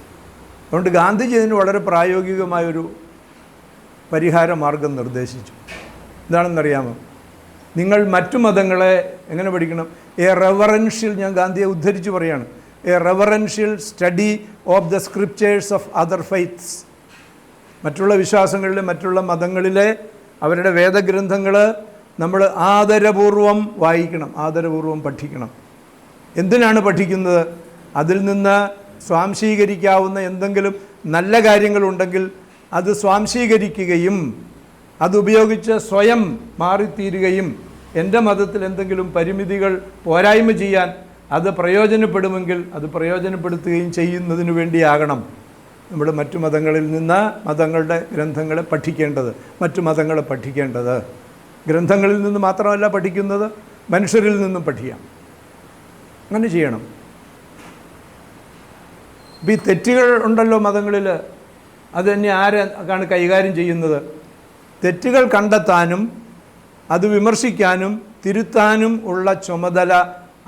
അതുകൊണ്ട് ഗാന്ധിജി ഇതിന് വളരെ പ്രായോഗികമായൊരു പരിഹാര മാർഗം നിർദ്ദേശിച്ചു. എന്താണെന്നറിയാമോ? നിങ്ങൾ മറ്റു മതങ്ങളെ എങ്ങനെ പഠിക്കണം? റെവറൻഷ്യൽ, ഞാൻ ഗാന്ധിയെ ഉദ്ധരിച്ച് പറയാണ്, reverential study of the scriptures of other faiths. മറ്റുള്ള വിശ്വാസങ്ങളിലെ, മറ്റുള്ള മതങ്ങളിലെ അവരുടെ വേദഗ്രന്ഥങ്ങൾ നമ്മൾ ആദരപൂർവം വായിക്കണം, ആദരപൂർവം പഠിക്കണം. എന്തിനാണ് പഠിക്കുന്നത്? അതിൽ നിന്ന് സ്വാംശീകരിക്കാവുന്ന എന്തെങ്കിലും നല്ല കാര്യങ്ങളുണ്ടെങ്കിൽ അത് സ്വാംശീകരിക്കുകയും അതുപയോഗിച്ച് സ്വയം മാറിത്തീരുകയും എൻ്റെ മതത്തിൽ എന്തെങ്കിലും പരിമിതികൾ പോരായ്മ ചെയ്യാൻ അത് പ്രയോജനപ്പെടുമെങ്കിൽ അത് പ്രയോജനപ്പെടുത്തുകയും ചെയ്യുന്നതിന് വേണ്ടിയാകണം നമ്മൾ മറ്റു മതങ്ങളിൽ നിന്ന് മതങ്ങളുടെ ഗ്രന്ഥങ്ങളെ പഠിക്കേണ്ടത്, മറ്റു മതങ്ങളെ പഠിക്കേണ്ടത്. ഗ്രന്ഥങ്ങളിൽ നിന്ന് മാത്രമല്ല പഠിക്കുന്നത്, മനുഷ്യരിൽ നിന്നും പഠിക്കാം. അങ്ങനെ ചെയ്യണം. ഇപ്പം ഈ തെറ്റുകൾ ഉണ്ടല്ലോ മതങ്ങളിൽ, അത് തന്നെ ആരാണ് കൈകാര്യം ചെയ്യുന്നത്? തെറ്റുകൾ കണ്ടെത്താനും അത് വിമർശിക്കാനും തിരുത്താനും ഉള്ള ചുമതല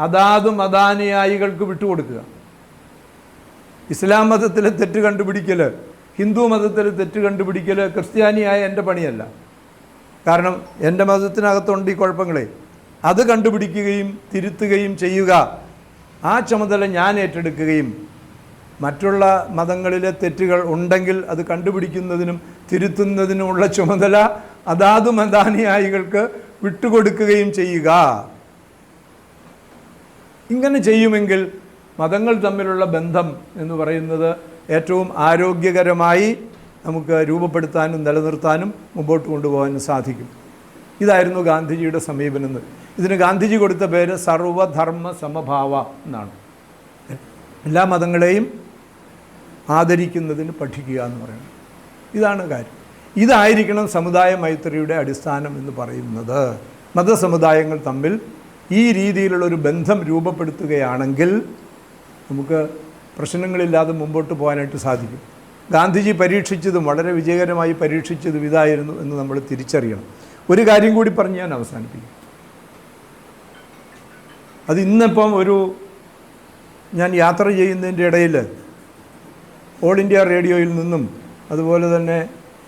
അതാത് മതാനുയായികൾക്ക് വിട്ടുകൊടുക്കുക. ഇസ്ലാം മതത്തിലെ തെറ്റ് കണ്ടുപിടിക്കൽ, ഹിന്ദു മതത്തിലെ തെറ്റ് കണ്ടുപിടിക്കൽ ക്രിസ്ത്യാനിയായ എൻ്റെ പണിയല്ല. കാരണം എൻ്റെ മതത്തിനകത്തുണ്ട് ഈ കുഴപ്പങ്ങളെ, അത് കണ്ടുപിടിക്കുകയും തിരുത്തുകയും ചെയ്യുക ആ ചുമതല ഞാൻ ഏറ്റെടുക്കുകയും മറ്റുള്ള മതങ്ങളിലെ തെറ്റുകൾ ഉണ്ടെങ്കിൽ അത് കണ്ടുപിടിക്കുന്നതിനും തിരുത്തുന്നതിനുമുള്ള ചുമതല അതാത് മതാനുയായികൾക്ക് വിട്ടുകൊടുക്കുകയും ചെയ്യുക. ഇങ്ങനെ ചെയ്യുമെങ്കിൽ മതങ്ങൾ തമ്മിലുള്ള ബന്ധം എന്ന് പറയുന്നത് ഏറ്റവും ആരോഗ്യകരമായി നമുക്ക് രൂപപ്പെടുത്താനും നിലനിർത്താനും മുമ്പോട്ട് കൊണ്ടുപോകാനും സാധിക്കും. ഇതായിരുന്നു ഗാന്ധിജിയുടെ സമീപനം. ഇതിന് ഗാന്ധിജി കൊടുത്ത പേര് സർവധർമ്മ സമഭാവ എന്നാണ്. എല്ലാ മതങ്ങളെയും ആദരിക്കുന്നതിന് പഠിക്കുക എന്ന് പറയുന്നത് ഇതാണ് കാര്യം. ഇതായിരിക്കണം സമുദായ മൈത്രിയുടെ അടിസ്ഥാനം എന്ന് പറയുന്നത്. മതസമുദായങ്ങൾ തമ്മിൽ ഈ രീതിയിലുള്ളൊരു ബന്ധം രൂപപ്പെടുത്തുകയാണെങ്കിൽ നമുക്ക് പ്രശ്നങ്ങളില്ലാതെ മുമ്പോട്ട് പോകാനായിട്ട് സാധിക്കും. ഗാന്ധിജി പരീക്ഷിച്ചതും വളരെ വിജയകരമായി പരീക്ഷിച്ചതും ഇതായിരുന്നു എന്ന് നമ്മൾ തിരിച്ചറിയണം. ഒരു കാര്യം കൂടി പറഞ്ഞ് ഞാൻ അവസാനിപ്പിക്കും. അത് ഇന്നിപ്പം ഞാൻ യാത്ര ചെയ്യുന്നതിൻ്റെ ഇടയിൽ ഓൾ ഇന്ത്യ റേഡിയോയിൽ നിന്നും അതുപോലെ തന്നെ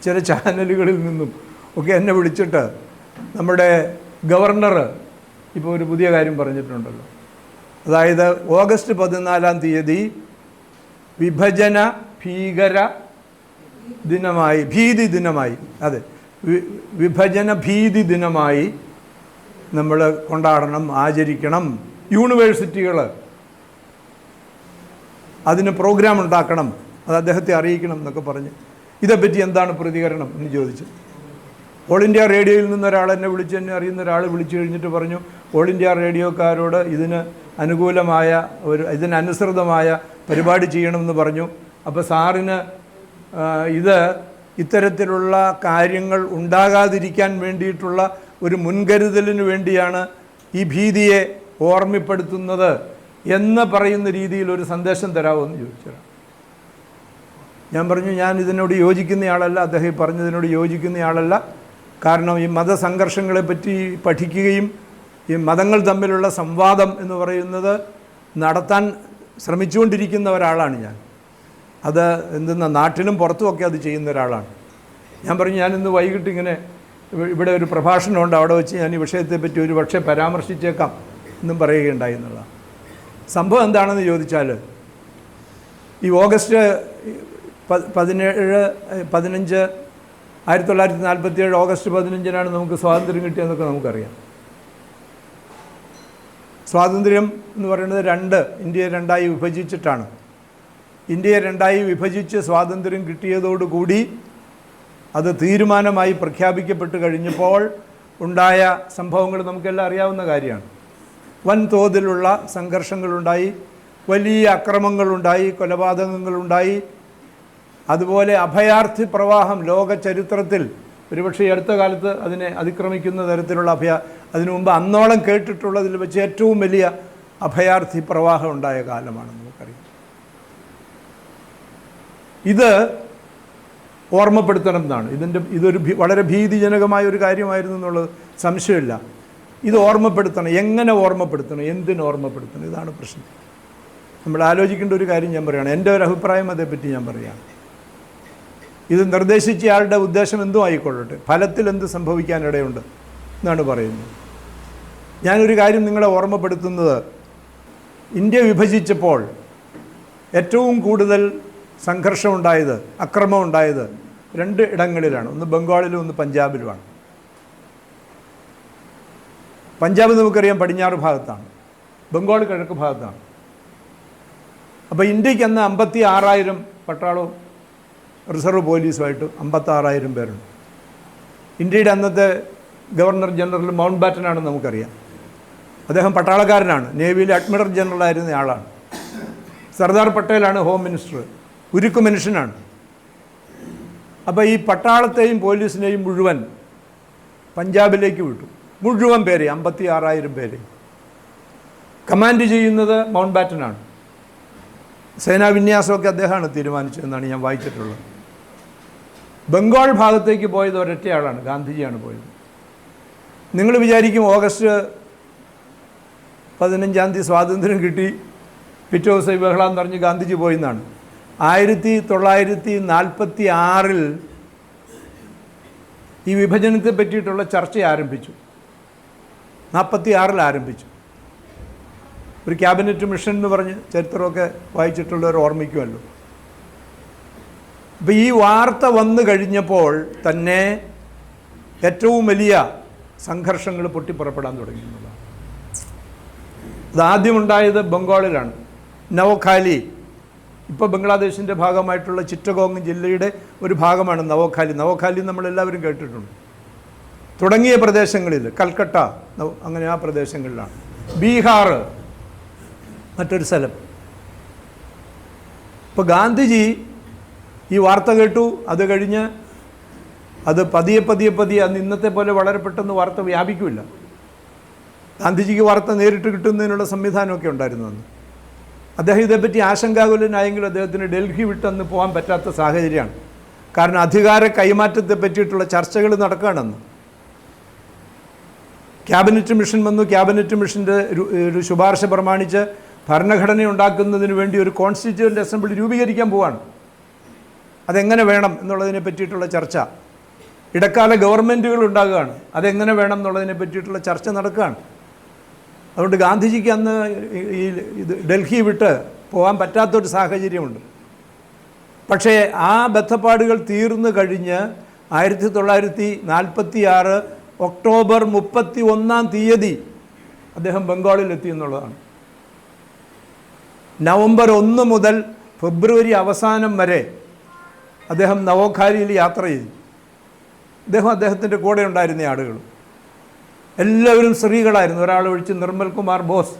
ചില ചാനലുകളിൽ നിന്നും ഒക്കെ എന്നെ വിളിച്ചിട്ട് നമ്മുടെ ഗവർണർ ഇപ്പോൾ ഒരു പുതിയ കാര്യം പറഞ്ഞിട്ടുണ്ടല്ലോ. അതായത് ഓഗസ്റ്റ് 14-ാം തീയതി വിഭജന ഭീകര ദിനമായി, ഭീതി ദിനമായി, അതെ, വിഭജന ഭീതി ദിനമായി നമ്മൾ കൊണ്ടാടണം, ആചരിക്കണം. യൂണിവേഴ്സിറ്റികൾ അതിന് പ്രോഗ്രാം ഉണ്ടാക്കണം, അത് അദ്ദേഹത്തെ അറിയിക്കണം എന്നൊക്കെ പറഞ്ഞ് ഇതേപ്പറ്റി എന്താണ് പ്രതികരണം എന്ന് ചോദിച്ചു. ഓൾ ഇന്ത്യ റേഡിയോയിൽ നിന്ന് ഒരാൾ എന്നെ വിളിച്ച്, എന്നെ അറിയുന്ന ഒരാൾ വിളിച്ചു കഴിഞ്ഞിട്ട് പറഞ്ഞു, ഓൾ ഇന്ത്യ റേഡിയോക്കാരോട് ഇതിന് അനുകൂലമായ ഇതിനനുസൃതമായ പരിപാടി ചെയ്യണമെന്ന് പറഞ്ഞു. അപ്പോൾ സാറിന് ഇത്തരത്തിലുള്ള കാര്യങ്ങൾ ഉണ്ടാകാതിരിക്കാൻ വേണ്ടിയിട്ടുള്ള ഒരു മുൻകരുതലിന് വേണ്ടിയാണ് ഈ ഭീതിയെ ഓർമ്മപ്പെടുത്തുന്നത് എന്ന് പറയുന്ന രീതിയിൽ ഒരു സന്ദേശം തരാമോ എന്ന് ചോദിച്ചതാണ്. ഞാൻ പറഞ്ഞു, ഞാൻ ഇതിനോട് യോജിക്കുന്നയാളല്ല, അദ്ദേഹം പറഞ്ഞതിനോട് യോജിക്കുന്നയാളല്ല. കാരണം ഈ മതസംഘർഷങ്ങളെപ്പറ്റി പഠിക്കുകയും ഈ മതങ്ങൾ തമ്മിലുള്ള സംവാദം എന്ന് പറയുന്നത് നടത്താൻ ശ്രമിച്ചുകൊണ്ടിരിക്കുന്ന ഒരാളാണ് ഞാൻ. അത് നാട്ടിലും പുറത്തുമൊക്കെ അത് ചെയ്യുന്ന ഒരാളാണ്. ഞാൻ പറഞ്ഞു, ഞാനിന്ന് വൈകിട്ട് ഇങ്ങനെ ഇവിടെ ഒരു പ്രഭാഷണമുണ്ട്, അവിടെ വെച്ച് ഞാൻ ഈ വിഷയത്തെപ്പറ്റി ഒരു പക്ഷേ പരാമർശിച്ചേക്കാം എന്നും പറയുകയുണ്ടായി എന്നുള്ളതാണ്. സംഭവം എന്താണെന്ന് ചോദിച്ചാൽ, ഈ ഓഗസ്റ്റ് 15 1947 ഓഗസ്റ്റ് 15-നാണ് നമുക്ക് സ്വാതന്ത്ര്യം കിട്ടിയതെന്നൊക്കെ നമുക്കറിയാം. സ്വാതന്ത്ര്യം എന്ന് പറയുന്നത് ഇന്ത്യയെ രണ്ടായി വിഭജിച്ചിട്ടാണ്. ഇന്ത്യയെ രണ്ടായി വിഭജിച്ച് സ്വാതന്ത്ര്യം കിട്ടിയതോടുകൂടി അത് തീരുമാനമായി പ്രഖ്യാപിക്കപ്പെട്ട് കഴിഞ്ഞപ്പോൾ ഉണ്ടായ സംഭവങ്ങൾ നമുക്കെല്ലാം അറിയാവുന്ന കാര്യമാണ്. വൻതോതിലുള്ള സംഘർഷങ്ങളുണ്ടായി, വലിയ അക്രമങ്ങളുണ്ടായി, കൊലപാതകങ്ങളുണ്ടായി. അതുപോലെ അഭയാർത്ഥി പ്രവാഹം ലോക ചരിത്രത്തിൽ ഒരുപക്ഷെ അടുത്ത കാലത്ത് അതിനെ അതിക്രമിക്കുന്ന തരത്തിലുള്ള അതിനു മുമ്പ് അന്നോളം കേട്ടിട്ടുള്ളതിൽ വെച്ച് ഏറ്റവും വലിയ അഭയാർത്ഥി പ്രവാഹം ഉണ്ടായ കാലമാണ് നമുക്കറിയാം. ഇത് ഓർമ്മപ്പെടുത്തണം എന്നാണ്. ഇതൊരു വളരെ ഭീതിജനകമായ ഒരു കാര്യമായിരുന്നു എന്നുള്ളത് സംശയമില്ല. ഇത് ഓർമ്മപ്പെടുത്തണം. എങ്ങനെ ഓർമ്മപ്പെടുത്തണം, എന്തിന് ഓർമ്മപ്പെടുത്തണം, ഇതാണ് പ്രശ്നം. നമ്മൾ ആലോചിക്കേണ്ട ഒരു കാര്യം ഞാൻ പറയുകയാണ്. എൻ്റെ ഒരു അഭിപ്രായം അതേപ്പറ്റി ഞാൻ പറയുകയാണ്. ഇത് നിർദ്ദേശിച്ചയാളുടെ ഉദ്ദേശം എന്തും ആയിക്കൊള്ളട്ടെ, ഫലത്തിൽ എന്ത് സംഭവിക്കാനിടയുണ്ട് എന്നാണ് പറയുന്നത്. ഞാനൊരു കാര്യം നിങ്ങളെ ഓർമ്മപ്പെടുത്തുന്നത്, ഇന്ത്യ വിഭജിച്ചപ്പോൾ ഏറ്റവും കൂടുതൽ സംഘർഷമുണ്ടായത്, അക്രമമുണ്ടായത് 2 ഇടങ്ങളിലാണ്. ഒന്ന് ബംഗാളിലും ഒന്ന് പഞ്ചാബിലുമാണ്. പഞ്ചാബ് നമുക്കറിയാം പടിഞ്ഞാറ് ഭാഗത്താണ്, ബംഗാൾ കിഴക്ക് ഭാഗത്താണ്. അപ്പോൾ ഇന്ത്യക്ക് അന്ന് 56,000 പട്ടാളവും റിസർവ് പോലീസുമായിട്ട് 56,000 പേരുണ്ട്. ഇന്ത്യയുടെ അന്നത്തെ ഗവർണർ ജനറൽ മൗണ്ട് ബാറ്റനാണെന്ന് നമുക്കറിയാം. അദ്ദേഹം പട്ടാളക്കാരനാണ്, നേവിയിലെ അഡ്മിറൽ ജനറൽ ആയിരുന്ന ആളാണ്. സർദാർ പട്ടേലാണ് ഹോം മിനിസ്റ്റർ, ഉരുക്കു മനുഷ്യനാണ്. അപ്പോൾ ഈ പട്ടാളത്തെയും പോലീസിനെയും മുഴുവൻ പഞ്ചാബിലേക്ക് വിട്ടു. മുഴുവൻ പേരെ, 56,000 പേരെ. കമാൻഡ് ചെയ്യുന്നത് മൗണ്ട് ബാറ്റനാണ്. സേനാവിന്യാസമൊക്കെ അദ്ദേഹമാണ് തീരുമാനിച്ചതെന്നാണ് ഞാൻ വായിച്ചിട്ടുള്ളത്. ബംഗാൾ ഭാഗത്തേക്ക് പോയത് ഒരൊറ്റയാളാണ്, ഗാന്ധിജിയാണ് പോയത്. നിങ്ങൾ വിചാരിക്കും ഓഗസ്റ്റ് 15-ാം തീയതി സ്വാതന്ത്ര്യം കിട്ടി, പിറ്റേ ദിവസം ബഹളം നിറഞ്ഞ് ഗാന്ധിജി പോയെന്നാണ്. 1946-ൽ ഈ വിഭജനത്തെ പറ്റിയിട്ടുള്ള ചർച്ച ആരംഭിച്ചു. 46-ൽ ആരംഭിച്ചു. ഒരു ക്യാബിനറ്റ് മിഷൻ എന്ന് പറഞ്ഞ് ചരിത്രമൊക്കെ വായിച്ചിട്ടുള്ളവർ ഓർമ്മിക്കുമല്ലോ. അപ്പോൾ ഈ വാർത്ത വന്നു കഴിഞ്ഞപ്പോൾ തന്നെ ഏറ്റവും വലിയ സംഘർഷങ്ങൾ പൊട്ടിപ്പുറപ്പെടാൻ തുടങ്ങി എന്നുള്ളതാണ്. അതാദ്യമുണ്ടായത് ബംഗാളിലാണ്. നവഖാലി, ഇപ്പോൾ ബംഗ്ലാദേശിൻ്റെ ഭാഗമായിട്ടുള്ള ചിറ്റഗോങ് ജില്ലയുടെ ഒരു ഭാഗമാണ് നവഖാലി. നവഖാലി നമ്മളെല്ലാവരും കേട്ടിട്ടുണ്ട്. തുടങ്ങിയ പ്രദേശങ്ങളിൽ കൽക്കട്ട, അങ്ങനെ ആ പ്രദേശങ്ങളിലാണ്. ബീഹാർ മറ്റൊരു സ്ഥലം. ഇപ്പോൾ ഗാന്ധിജി ഈ വാർത്ത കേട്ടു. അത് കഴിഞ്ഞ് അത് പതിയെ പതിയെ പതിയെ, അന്ന് ഇന്നത്തെ പോലെ വളരെ പെട്ടെന്ന് വാർത്ത വ്യാപിക്കില്ല. ഗാന്ധിജിക്ക് വാർത്ത നേരിട്ട് കിട്ടുന്നതിനുള്ള സംവിധാനമൊക്കെ ഉണ്ടായിരുന്നു അന്ന്. അദ്ദേഹം ഇതേപ്പറ്റി ആശങ്കാകുലനായെങ്കിലും അദ്ദേഹത്തിന് ഡൽഹി വിട്ടന്ന് പോകാൻ പറ്റാത്ത സാഹചര്യമാണ്. കാരണം അധികാര കൈമാറ്റത്തെ പറ്റിയിട്ടുള്ള ചർച്ചകൾ നടക്കുകയാണെന്ന്. ക്യാബിനറ്റ് മിഷൻ വന്നു. ക്യാബിനറ്റ് മിഷൻ്റെ ഒരു ശുപാർശ പ്രമാണിച്ച് ഭരണഘടന ഉണ്ടാക്കുന്നതിന് വേണ്ടി ഒരു കോൺസ്റ്റിറ്റ്യൂവൻ്റ് അസംബ്ലി രൂപീകരിക്കാൻ പോവാണ്. അതെങ്ങനെ വേണം എന്നുള്ളതിനെ പറ്റിയിട്ടുള്ള ചർച്ച. ഇടക്കാല ഗവൺമെൻറ്റുകൾ ഉണ്ടാകുകയാണ്. അതെങ്ങനെ വേണം എന്നുള്ളതിനെ പറ്റിയിട്ടുള്ള ചർച്ച നടക്കുകയാണ്. അതുകൊണ്ട് ഗാന്ധിജിക്ക് അന്ന് ഡൽഹി വിട്ട് പോകാൻ പറ്റാത്തൊരു സാഹചര്യമുണ്ട്. പക്ഷേ ആ ബന്ധപ്പാടുകൾ തീർന്നു കഴിഞ്ഞ് 1946 ഒക്ടോബർ 31 അദ്ദേഹം ബംഗാളിലെത്തി എന്നുള്ളതാണ്. നവംബർ 1 മുതൽ ഫെബ്രുവരി അവസാനം വരെ അദ്ദേഹം നവഖാലിയിൽ യാത്ര ചെയ്തു. അദ്ദേഹത്തിൻ്റെ കൂടെ ഉണ്ടായിരുന്ന ആളുകൾ എല്ലാവരും സ്ത്രീകളായിരുന്നു. ഒരാൾ ഒഴിച്ച് നിർമ്മൽ കുമാർ ബോസ്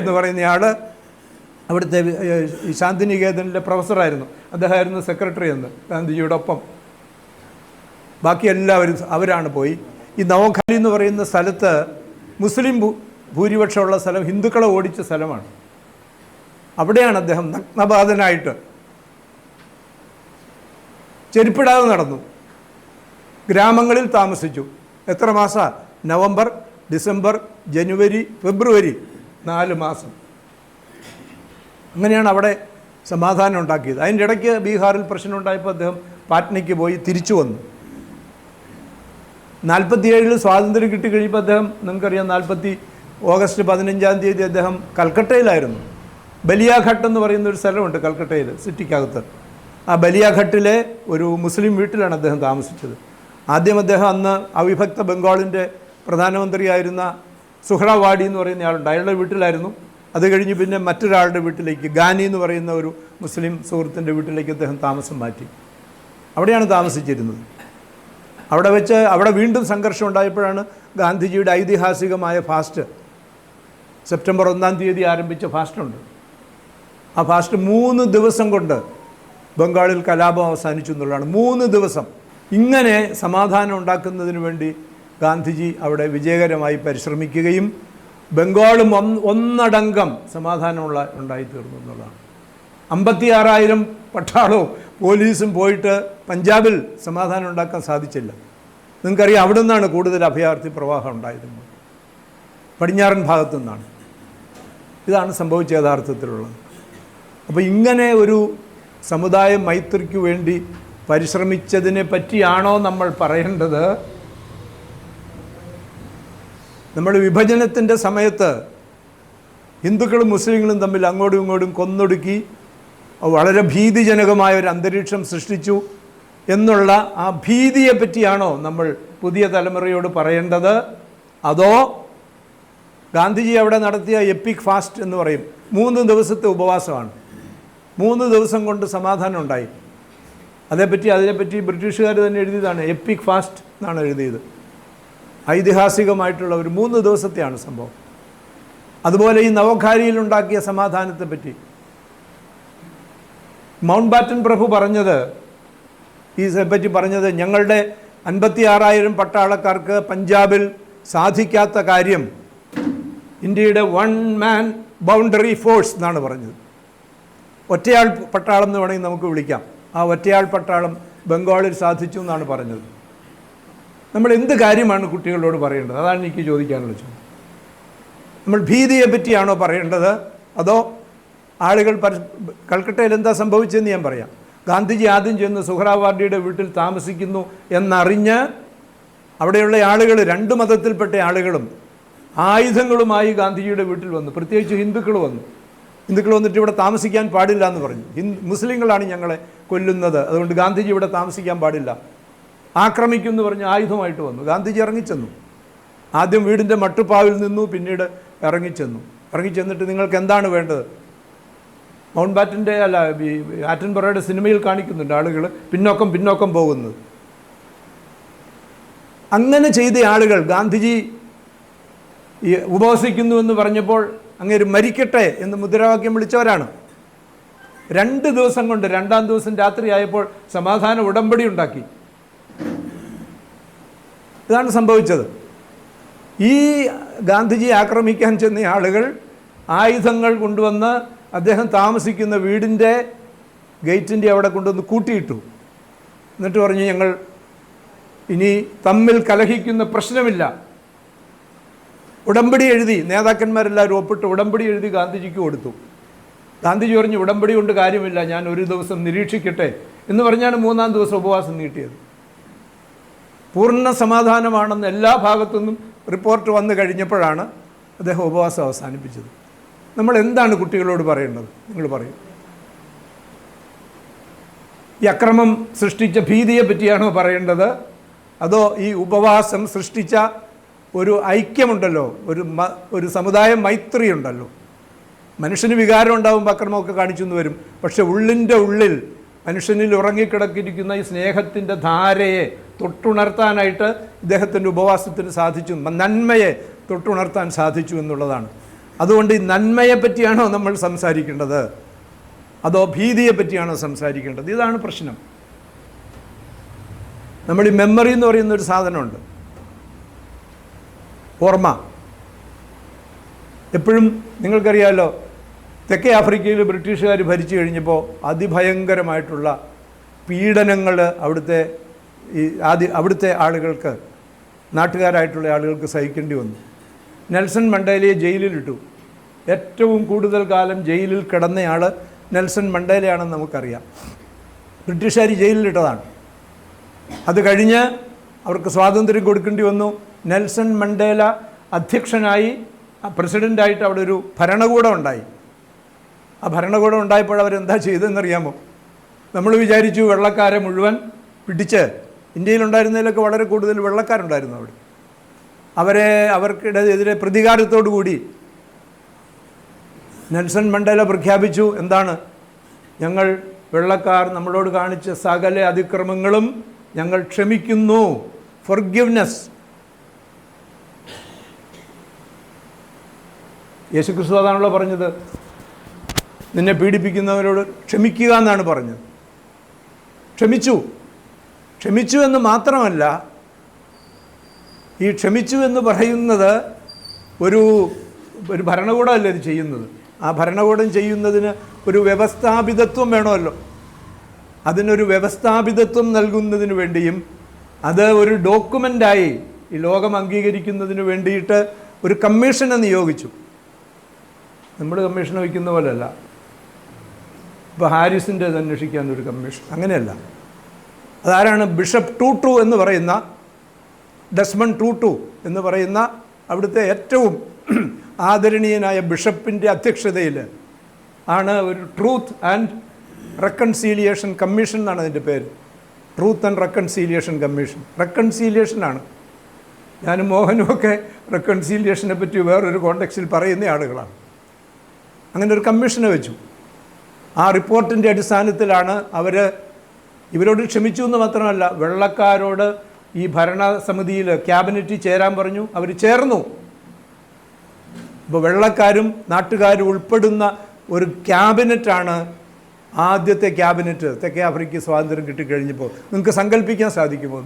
എന്ന് പറയുന്ന ആൾ അവിടുത്തെ ശാന്തിനികേതനിലെ പ്രൊഫസറായിരുന്നു. അദ്ദേഹമായിരുന്നു സെക്രട്ടറി എന്ന് ഗാന്ധിജിയോടൊപ്പം. ബാക്കി എല്ലാവരും അവരാണ് പോയി. ഈ നവഖാലി എന്ന് പറയുന്ന സ്ഥലത്ത് മുസ്ലിം ഭൂരിപക്ഷമുള്ള സ്ഥലം, ഹിന്ദുക്കളെ ഓടിച്ച സ്ഥലമാണ്. അവിടെയാണ് അദ്ദേഹം നഗ്നപാതനായിട്ട് ചെരുപ്പിടാതെ നടന്നു. ഗ്രാമങ്ങളിൽ താമസിച്ചു. എത്ര മാസം? നവംബർ, ഡിസംബർ, ജനുവരി, ഫെബ്രുവരി, 4 മാസം. അങ്ങനെയാണ് അവിടെ സമാധാനം ഉണ്ടാക്കിയത്. അതിൻ്റെ ഇടയ്ക്ക് ബീഹാറിൽ പ്രശ്നം ഉണ്ടായപ്പോൾ അദ്ദേഹം പാറ്റ്നയ്ക്ക് പോയി തിരിച്ചു വന്നു. 47 സ്വാതന്ത്ര്യം കിട്ടിക്കഴിഞ്ഞപ്പോൾ അദ്ദേഹം, നിങ്ങൾക്കറിയാം, ഓഗസ്റ്റ് 15 അദ്ദേഹം കൽക്കട്ടയിലായിരുന്നു. ബലിയാഘട്ട് എന്ന് പറയുന്ന ഒരു സ്ഥലമുണ്ട് കൽക്കട്ടയിൽ, സിറ്റിക്കകത്ത്. ആ ബലിയാഘട്ടിലെ ഒരു മുസ്ലിം വീട്ടിലാണ് അദ്ദേഹം താമസിച്ചത്. ആദ്യം അദ്ദേഹം അന്ന് അവിഭക്ത ബംഗാളിൻ്റെ പ്രധാനമന്ത്രിയായിരുന്ന സുഹ്രാവാഡി എന്ന് പറയുന്ന ആളുണ്ട്, അയാളുടെ വീട്ടിലായിരുന്നു. അത് കഴിഞ്ഞ് പിന്നെ മറ്റൊരാളുടെ വീട്ടിലേക്ക്, ഗാനി എന്ന് പറയുന്ന ഒരു മുസ്ലിം സുഹൃത്തിൻ്റെ വീട്ടിലേക്ക് അദ്ദേഹം താമസം മാറ്റി. അവിടെയാണ് താമസിച്ചിരുന്നത്. അവിടെ വീണ്ടും സംഘർഷം ഉണ്ടായപ്പോഴാണ് ഗാന്ധിജിയുടെ ഐതിഹാസികമായ ഫാസ്റ്റ്, സെപ്റ്റംബർ 1 ആരംഭിച്ച ഫാസ്റ്റുണ്ട്. ആ ഫാസ്റ്റ് 3 ദിവസം കൊണ്ട് ബംഗാളിൽ കലാപം അവസാനിച്ചു എന്നുള്ളതാണ്. 3 ദിവസം. ഇങ്ങനെ സമാധാനം ഉണ്ടാക്കുന്നതിന് വേണ്ടി ഗാന്ധിജി അവിടെ വിജയകരമായി പരിശ്രമിക്കുകയും ബംഗാളും ഒന്നടങ്കം സമാധാനമുള്ള ഉണ്ടായിത്തീർന്നു എന്നുള്ളതാണ്. 56,000 പട്ടാളവും പോലീസും പോയിട്ട് പഞ്ചാബിൽ സമാധാനം ഉണ്ടാക്കാൻ സാധിച്ചില്ല. നിങ്ങൾക്കറിയാം, അവിടെ നിന്നാണ് കൂടുതൽ അഭയാർത്ഥി പ്രവാഹം ഉണ്ടായത്, പടിഞ്ഞാറൻ ഭാഗത്തു നിന്നാണ്. ഇതാണ് സംഭവിച്ച യഥാർത്ഥത്തിലുള്ളത്. അപ്പോൾ ഇങ്ങനെ ഒരു സമുദായ മൈത്രിക്ക് വേണ്ടി പരിശ്രമിച്ചതിനെ പറ്റിയാണോ നമ്മൾ പറയേണ്ടത്? നമ്മൾ വിഭജനത്തിൻ്റെ സമയത്ത് ഹിന്ദുക്കളും മുസ്ലിങ്ങളും തമ്മിൽ അങ്ങോട്ടും ഇങ്ങോട്ടും കൊന്നൊടുക്കി വളരെ ഭീതിജനകമായ ഒരു അന്തരീക്ഷം സൃഷ്ടിച്ചു എന്നുള്ള ആ ഭീതിയെ പറ്റിയാണോ നമ്മൾ പുതിയ തലമുറയോട് പറയേണ്ടത്? അതോ ഗാന്ധിജി അവിടെ നടത്തിയ എപ്പിക് ഫാസ്റ്റ് എന്ന് പറയും, 3 ദിവസത്തെ ഉപവാസമാണ്, 3 ദിവസം കൊണ്ട് സമാധാനം ഉണ്ടായി. അതിനെപ്പറ്റി ബ്രിട്ടീഷുകാർ തന്നെ എഴുതിയതാണ്, എപ്പിക് ഫാസ്റ്റ് എന്നാണ് എഴുതിയത്. ഐതിഹാസികമായിട്ടുള്ള ഒരു 3 ദിവസത്തെയാണ് സംഭവം. അതുപോലെ ഈ നവഖാലിയിൽ ഉണ്ടാക്കിയ സമാധാനത്തെ പറ്റി മൗണ്ട് ബാറ്റൻ പ്രഭു പറഞ്ഞത് ഞങ്ങളുടെ 56,000 പട്ടാളക്കാർക്ക് പഞ്ചാബിൽ സാധിക്കാത്ത കാര്യം ഇന്ത്യയുടെ 1 മാൻ ബൗണ്ടറി ഫോഴ്സ് എന്നാണ് പറഞ്ഞത്. ഒറ്റയാൾ പട്ടാളം എന്ന് വേണമെങ്കിൽ നമുക്ക് വിളിക്കാം. ആ ഒറ്റയാൾ പട്ടാളം ബംഗാളിൽ സാധിച്ചു എന്നാണ് പറഞ്ഞത്. നമ്മൾ എന്ത് കാര്യമാണ് കുട്ടികളോട് പറയേണ്ടത്? അതാണ് എനിക്ക് ചോദിക്കാനുള്ള ചോദ്യം. നമ്മൾ ഭീതിയെ പറ്റിയാണോ പറയേണ്ടത്? അതോ ആളുകൾ കൽക്കട്ടയിൽ എന്താ സംഭവിച്ചതെന്ന് ഞാൻ പറയാം. ഗാന്ധിജി ആദ്യം ചെന്ന് സുഹ്രാവാഡിയുടെ വീട്ടിൽ താമസിക്കുന്നു എന്നറിഞ്ഞ് അവിടെയുള്ള ആളുകൾ, 2 മതത്തിൽപ്പെട്ട ആളുകളും ആയുധങ്ങളുമായി ഗാന്ധിജിയുടെ വീട്ടിൽ വന്നു. പ്രത്യേകിച്ച് ഹിന്ദുക്കൾ വന്നിട്ട് ഇവിടെ താമസിക്കാൻ പാടില്ല എന്ന് പറഞ്ഞു. മുസ്ലിങ്ങളാണ് ഞങ്ങളെ കൊല്ലുന്നത്, അതുകൊണ്ട് ഗാന്ധിജി ഇവിടെ താമസിക്കാൻ പാടില്ല, ആക്രമിക്കുമെന്ന് പറഞ്ഞ് ആയുധമായിട്ട് വന്നു. ഗാന്ധിജി ഇറങ്ങിച്ചെന്നു. ആദ്യം വീടിൻ്റെ മട്ടുപ്പാവിൽ നിന്നു, പിന്നീട് ഇറങ്ങിച്ചെന്നിട്ട് നിങ്ങൾക്ക് എന്താണ് വേണ്ടത്? മൗണ്ട് ബാറ്റൻ്റെ ആറ്റൻബറോയുടെ സിനിമയിൽ കാണിക്കുന്നുണ്ട് ആളുകൾ പിന്നോക്കം പോകുന്നത്. അങ്ങനെ ചെയ്ത ആളുകൾ ഗാന്ധിജി ഉപവസിക്കുന്നുവെന്ന് പറഞ്ഞപ്പോൾ അങ്ങേര് മരിക്കട്ടെ എന്ന് മുദ്രാവാക്യം വിളിച്ചവരാണ്. 2 ദിവസം കൊണ്ട് 2-ാം ദിവസം രാത്രിയായപ്പോൾ സമാധാന ഉടമ്പടി ഉണ്ടാക്കി. ഇതാണ് സംഭവിച്ചത്. ഈ ഗാന്ധിജി ആക്രമിക്കാൻ ചെന്ന ആളുകൾ ആയുധങ്ങൾ കൊണ്ടുവന്ന് അദ്ദേഹം താമസിക്കുന്ന വീടിൻ്റെ ഗേറ്റിൻ്റെ അവിടെ കൊണ്ടുവന്ന് കൂട്ടിയിട്ടു. എന്നിട്ട് പറഞ്ഞു, ഞങ്ങൾ ഇനി തമ്മിൽ കലഹിക്കുന്ന പ്രശ്നമില്ല. ഉടമ്പടി എഴുതി, നേതാക്കന്മാരെല്ലാവരും ഒപ്പിട്ട് ഉടമ്പടി എഴുതി ഗാന്ധിജിക്ക് കൊടുത്തു. ഗാന്ധിജി പറഞ്ഞു, ഉടമ്പടി കൊണ്ട് കാര്യമില്ല, ഞാൻ ഒരു ദിവസം നിരീക്ഷിക്കട്ടെ എന്ന് പറഞ്ഞാണ് 3-ാം ദിവസം ഉപവാസം നീട്ടിയത്. പൂർണ്ണ സമാധാനമാണെന്ന് എല്ലാ ഭാഗത്തുനിന്നും റിപ്പോർട്ട് വന്നു കഴിഞ്ഞപ്പോഴാണ് അദ്ദേഹം ഉപവാസം അവസാനിപ്പിച്ചത്. നമ്മൾ എന്താണ് കുട്ടികളോട് പറയേണ്ടത്? നിങ്ങൾ പറയും. ഈ അക്രമം സൃഷ്ടിച്ച ഭീതിയെ പറ്റിയാണോ പറയേണ്ടത്? അതോ ഈ ഉപവാസം സൃഷ്ടിച്ച ഒരു ഐക്യമുണ്ടല്ലോ, ഒരു സമുദായ മൈത്രി ഉണ്ടല്ലോ. മനുഷ്യന് വികാരം ഉണ്ടാകുമ്പോൾ അക്രമമൊക്കെ കാണിച്ചു എന്ന് വരും. പക്ഷെ ഉള്ളിൻ്റെ ഉള്ളിൽ മനുഷ്യനിൽ ഉറങ്ങിക്കിടക്കിരിക്കുന്ന ഈ സ്നേഹത്തിൻ്റെ ധാരയെ തൊട്ടുണർത്താനായിട്ട് ഇദ്ദേഹത്തിൻ്റെ ഉപവാസത്തിന് സാധിച്ചു, നന്മയെ തൊട്ടുണർത്താൻ സാധിച്ചു എന്നുള്ളതാണ്. അതുകൊണ്ട് ഈ നന്മയെ പറ്റിയാണോ നമ്മൾ സംസാരിക്കേണ്ടത്, അതോ ഭീതിയെ പറ്റിയാണോ സംസാരിക്കേണ്ടത്? ഇതാണ് പ്രശ്നം. നമ്മൾ ഈ മെമ്മറി എന്ന് പറയുന്നൊരു സാധനമുണ്ട്, ഓർമ്മ. എപ്പോഴും നിങ്ങൾക്കറിയാമല്ലോ, തെക്കേ ആഫ്രിക്കയിൽ ബ്രിട്ടീഷുകാർ ഭരിച്ചു കഴിഞ്ഞപ്പോൾ അതിഭയങ്കരമായിട്ടുള്ള പീഡനങ്ങൾ അവിടുത്തെ ആളുകൾക്ക്, നാട്ടുകാരായിട്ടുള്ള ആളുകൾക്ക് സഹിക്കേണ്ടി വന്നു. നെൽസൺ മണ്ടേലയെ ജയിലിലിട്ടു. ഏറ്റവും കൂടുതൽ കാലം ജയിലിൽ കിടന്നയാൾ നെൽസൺ മണ്ടേലയാണെന്ന് നമുക്കറിയാം. ബ്രിട്ടീഷുകാർ ജയിലിലിട്ടതാണ്. അത് കഴിഞ്ഞ് അവർക്ക് സ്വാതന്ത്ര്യം കൊടുക്കേണ്ടി വന്നു. നെൽസൺ മണ്ടേല അധ്യക്ഷനായി, പ്രസിഡൻ്റായിട്ട് അവിടെ ഒരു ഭരണകൂടം ഉണ്ടായി. ആ ഭരണകൂടം ഉണ്ടായപ്പോൾ അവരെന്താ ചെയ്തതെന്നറിയാമോ? നമ്മൾ വിചാരിച്ചു വെള്ളക്കാരെ മുഴുവൻ പിടിച്ച്, ഇന്ത്യയിലുണ്ടായിരുന്നതിലൊക്കെ വളരെ കൂടുതൽ വെള്ളക്കാരുണ്ടായിരുന്നു അവിടെ, അവർക്കിടെതിരെ പ്രതികാരത്തോടു കൂടി നെൽസൺ മണ്ടേല പ്രഖ്യാപിച്ചു, എന്താണ്? ഞങ്ങൾ വെള്ളക്കാർ നമ്മളോട് കാണിച്ച സകല അതിക്രമങ്ങളും ഞങ്ങൾ ക്ഷമിക്കുന്നു, ഫൊർഗിവ്നെസ്. യേശുക്രിസ്തു അതാണല്ലോ പറഞ്ഞത്, നിന്നെ പീഡിപ്പിക്കുന്നവരോട് ക്ഷമിക്കുക എന്നാണ് പറഞ്ഞത്. ക്ഷമിച്ചു എന്ന് മാത്രമല്ല, ഈ ക്ഷമിച്ചു എന്ന് പറയുന്നത് ഒരു ഭരണകൂടമല്ല ഇത് ചെയ്യുന്നത്. ആ ഭരണകൂടം ചെയ്യുന്നതിന് ഒരു വ്യവസ്ഥാപിതത്വം വേണമല്ലോ. അതിനൊരു വ്യവസ്ഥാപിതത്വം നൽകുന്നതിന് വേണ്ടിയും അത് ഒരു ഡോക്യുമെൻ്റായി ഈ ലോകം അംഗീകരിക്കുന്നതിന് വേണ്ടിയിട്ട് ഒരു കമ്മീഷനെ നിയോഗിച്ചു. നമ്മൾ കമ്മീഷൻ വയ്ക്കുന്ന പോലെയല്ല. ഇപ്പോൾ ഹാരിസിൻ്റെ അന്വേഷിക്കാൻ ഒരു കമ്മീഷൻ, അങ്ങനെയല്ല. അതാരാണ്? ബിഷപ്പ് ടൂട്ടു എന്ന് പറയുന്ന, ഡെസ്മണ്ട് ടൂട്ടു എന്ന് പറയുന്ന അവിടുത്തെ ഏറ്റവും ആദരണീയനായ ബിഷപ്പിൻ്റെ അധ്യക്ഷതയിൽ ആണ് ഒരു ട്രൂത്ത് ആൻഡ് റെക്കൺസീലിയേഷൻ കമ്മീഷൻ എന്നാണ് അതിൻ്റെ പേര്. Truth and reconciliation commission. റെക്കൺസീലിയേഷനാണ്. ഞാനും മോഹനുമൊക്കെ റെക്കൺസീലിയേഷനെ പറ്റി വേറൊരു കോണ്ടെക്സ്റ്റിൽ പറയുന്ന ആളുകളാണ്. അങ്ങനെ ഒരു കമ്മീഷനെ വെച്ചു. ആ റിപ്പോർട്ടിൻ്റെ അടിസ്ഥാനത്തിലാണ് ഇവരോട് ക്ഷമിച്ചു എന്ന് മാത്രമല്ല, വെള്ളക്കാരോട് ഈ ഭരണസമിതിയിൽ ക്യാബിനറ്റിൽ ചേരാൻ പറഞ്ഞു. അവർ ചേർന്നു. ഇപ്പോൾ വെള്ളക്കാരും നാട്ടുകാരും ഉൾപ്പെടുന്ന ഒരു ക്യാബിനറ്റാണ് ആദ്യത്തെ ക്യാബിനറ്റ് തെക്കേ ആഫ്രിക്ക സ്വാതന്ത്ര്യം കിട്ടിക്കഴിഞ്ഞപ്പോൾ. നിങ്ങൾക്ക് സങ്കല്പിക്കാൻ സാധിക്കുമോ?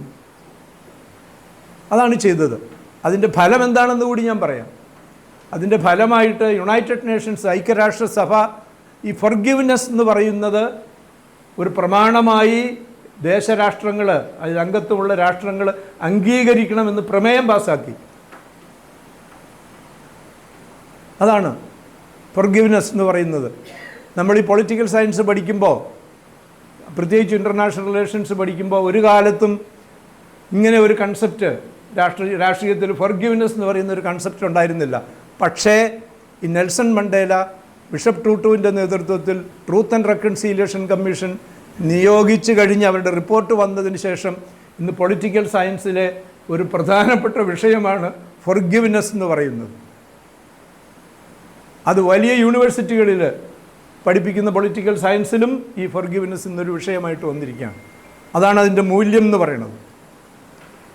അതാണ് ചെയ്തത്. അതിൻ്റെ ഫലം എന്താണെന്ന് കൂടി ഞാൻ പറയാം. അതിൻ്റെ ഫലമായിട്ട് യുണൈറ്റഡ് നേഷൻസ്, ഐക്യരാഷ്ട്രസഭ, ഈ ഫൊർഗിവ്നെസ് എന്ന് പറയുന്നത് ഒരു പ്രമാണമായി ദേശരാഷ്ട്രങ്ങൾ, അതിലംഗത്വമുള്ള രാഷ്ട്രങ്ങൾ അംഗീകരിക്കണമെന്ന് പ്രമേയം പാസ്സാക്കി. അതാണ് ഫൊർഗിവ്നെസ് എന്ന് പറയുന്നത്. നമ്മൾ ഈ പൊളിറ്റിക്കൽ സയൻസ് പഠിക്കുമ്പോൾ, പ്രത്യേകിച്ച് ഇൻ്റർനാഷണൽ റിലേഷൻസ് പഠിക്കുമ്പോൾ, ഒരു കാലത്തും ഇങ്ങനെ ഒരു കൺസെപ്റ്റ് രാഷ്ട്രീയത്തിൽ ഫൊർഗിവ്നെസ് എന്ന് പറയുന്ന ഒരു കൺസെപ്റ്റ് ഉണ്ടായിരുന്നില്ല. പക്ഷേ ഈ നെൽസൺ മണ്ടേല, ബിഷപ്പ് ടൂട്ടുവിൻ്റെ നേതൃത്വത്തിൽ ട്രൂത്ത് ആൻഡ് റെക്കൺസീലിയേഷൻ കമ്മീഷൻ നിയോഗിച്ചു കഴിഞ്ഞ് അവരുടെ റിപ്പോർട്ട് വന്നതിന് ശേഷം ഇന്ന് പൊളിറ്റിക്കൽ സയൻസിലെ ഒരു പ്രധാനപ്പെട്ട വിഷയമാണ് ഫൊർഗിവ്നെസ് എന്ന് പറയുന്നത്. അത് വലിയ യൂണിവേഴ്സിറ്റികളിൽ പഠിപ്പിക്കുന്ന പൊളിറ്റിക്കൽ സയൻസിലും ഈ ഫൊർഗിവ്നെസ് എന്നൊരു വിഷയമായിട്ട് വന്നിരിക്കുകയാണ്. അതാണ് അതിൻ്റെ മൂല്യം എന്ന് പറയുന്നത്.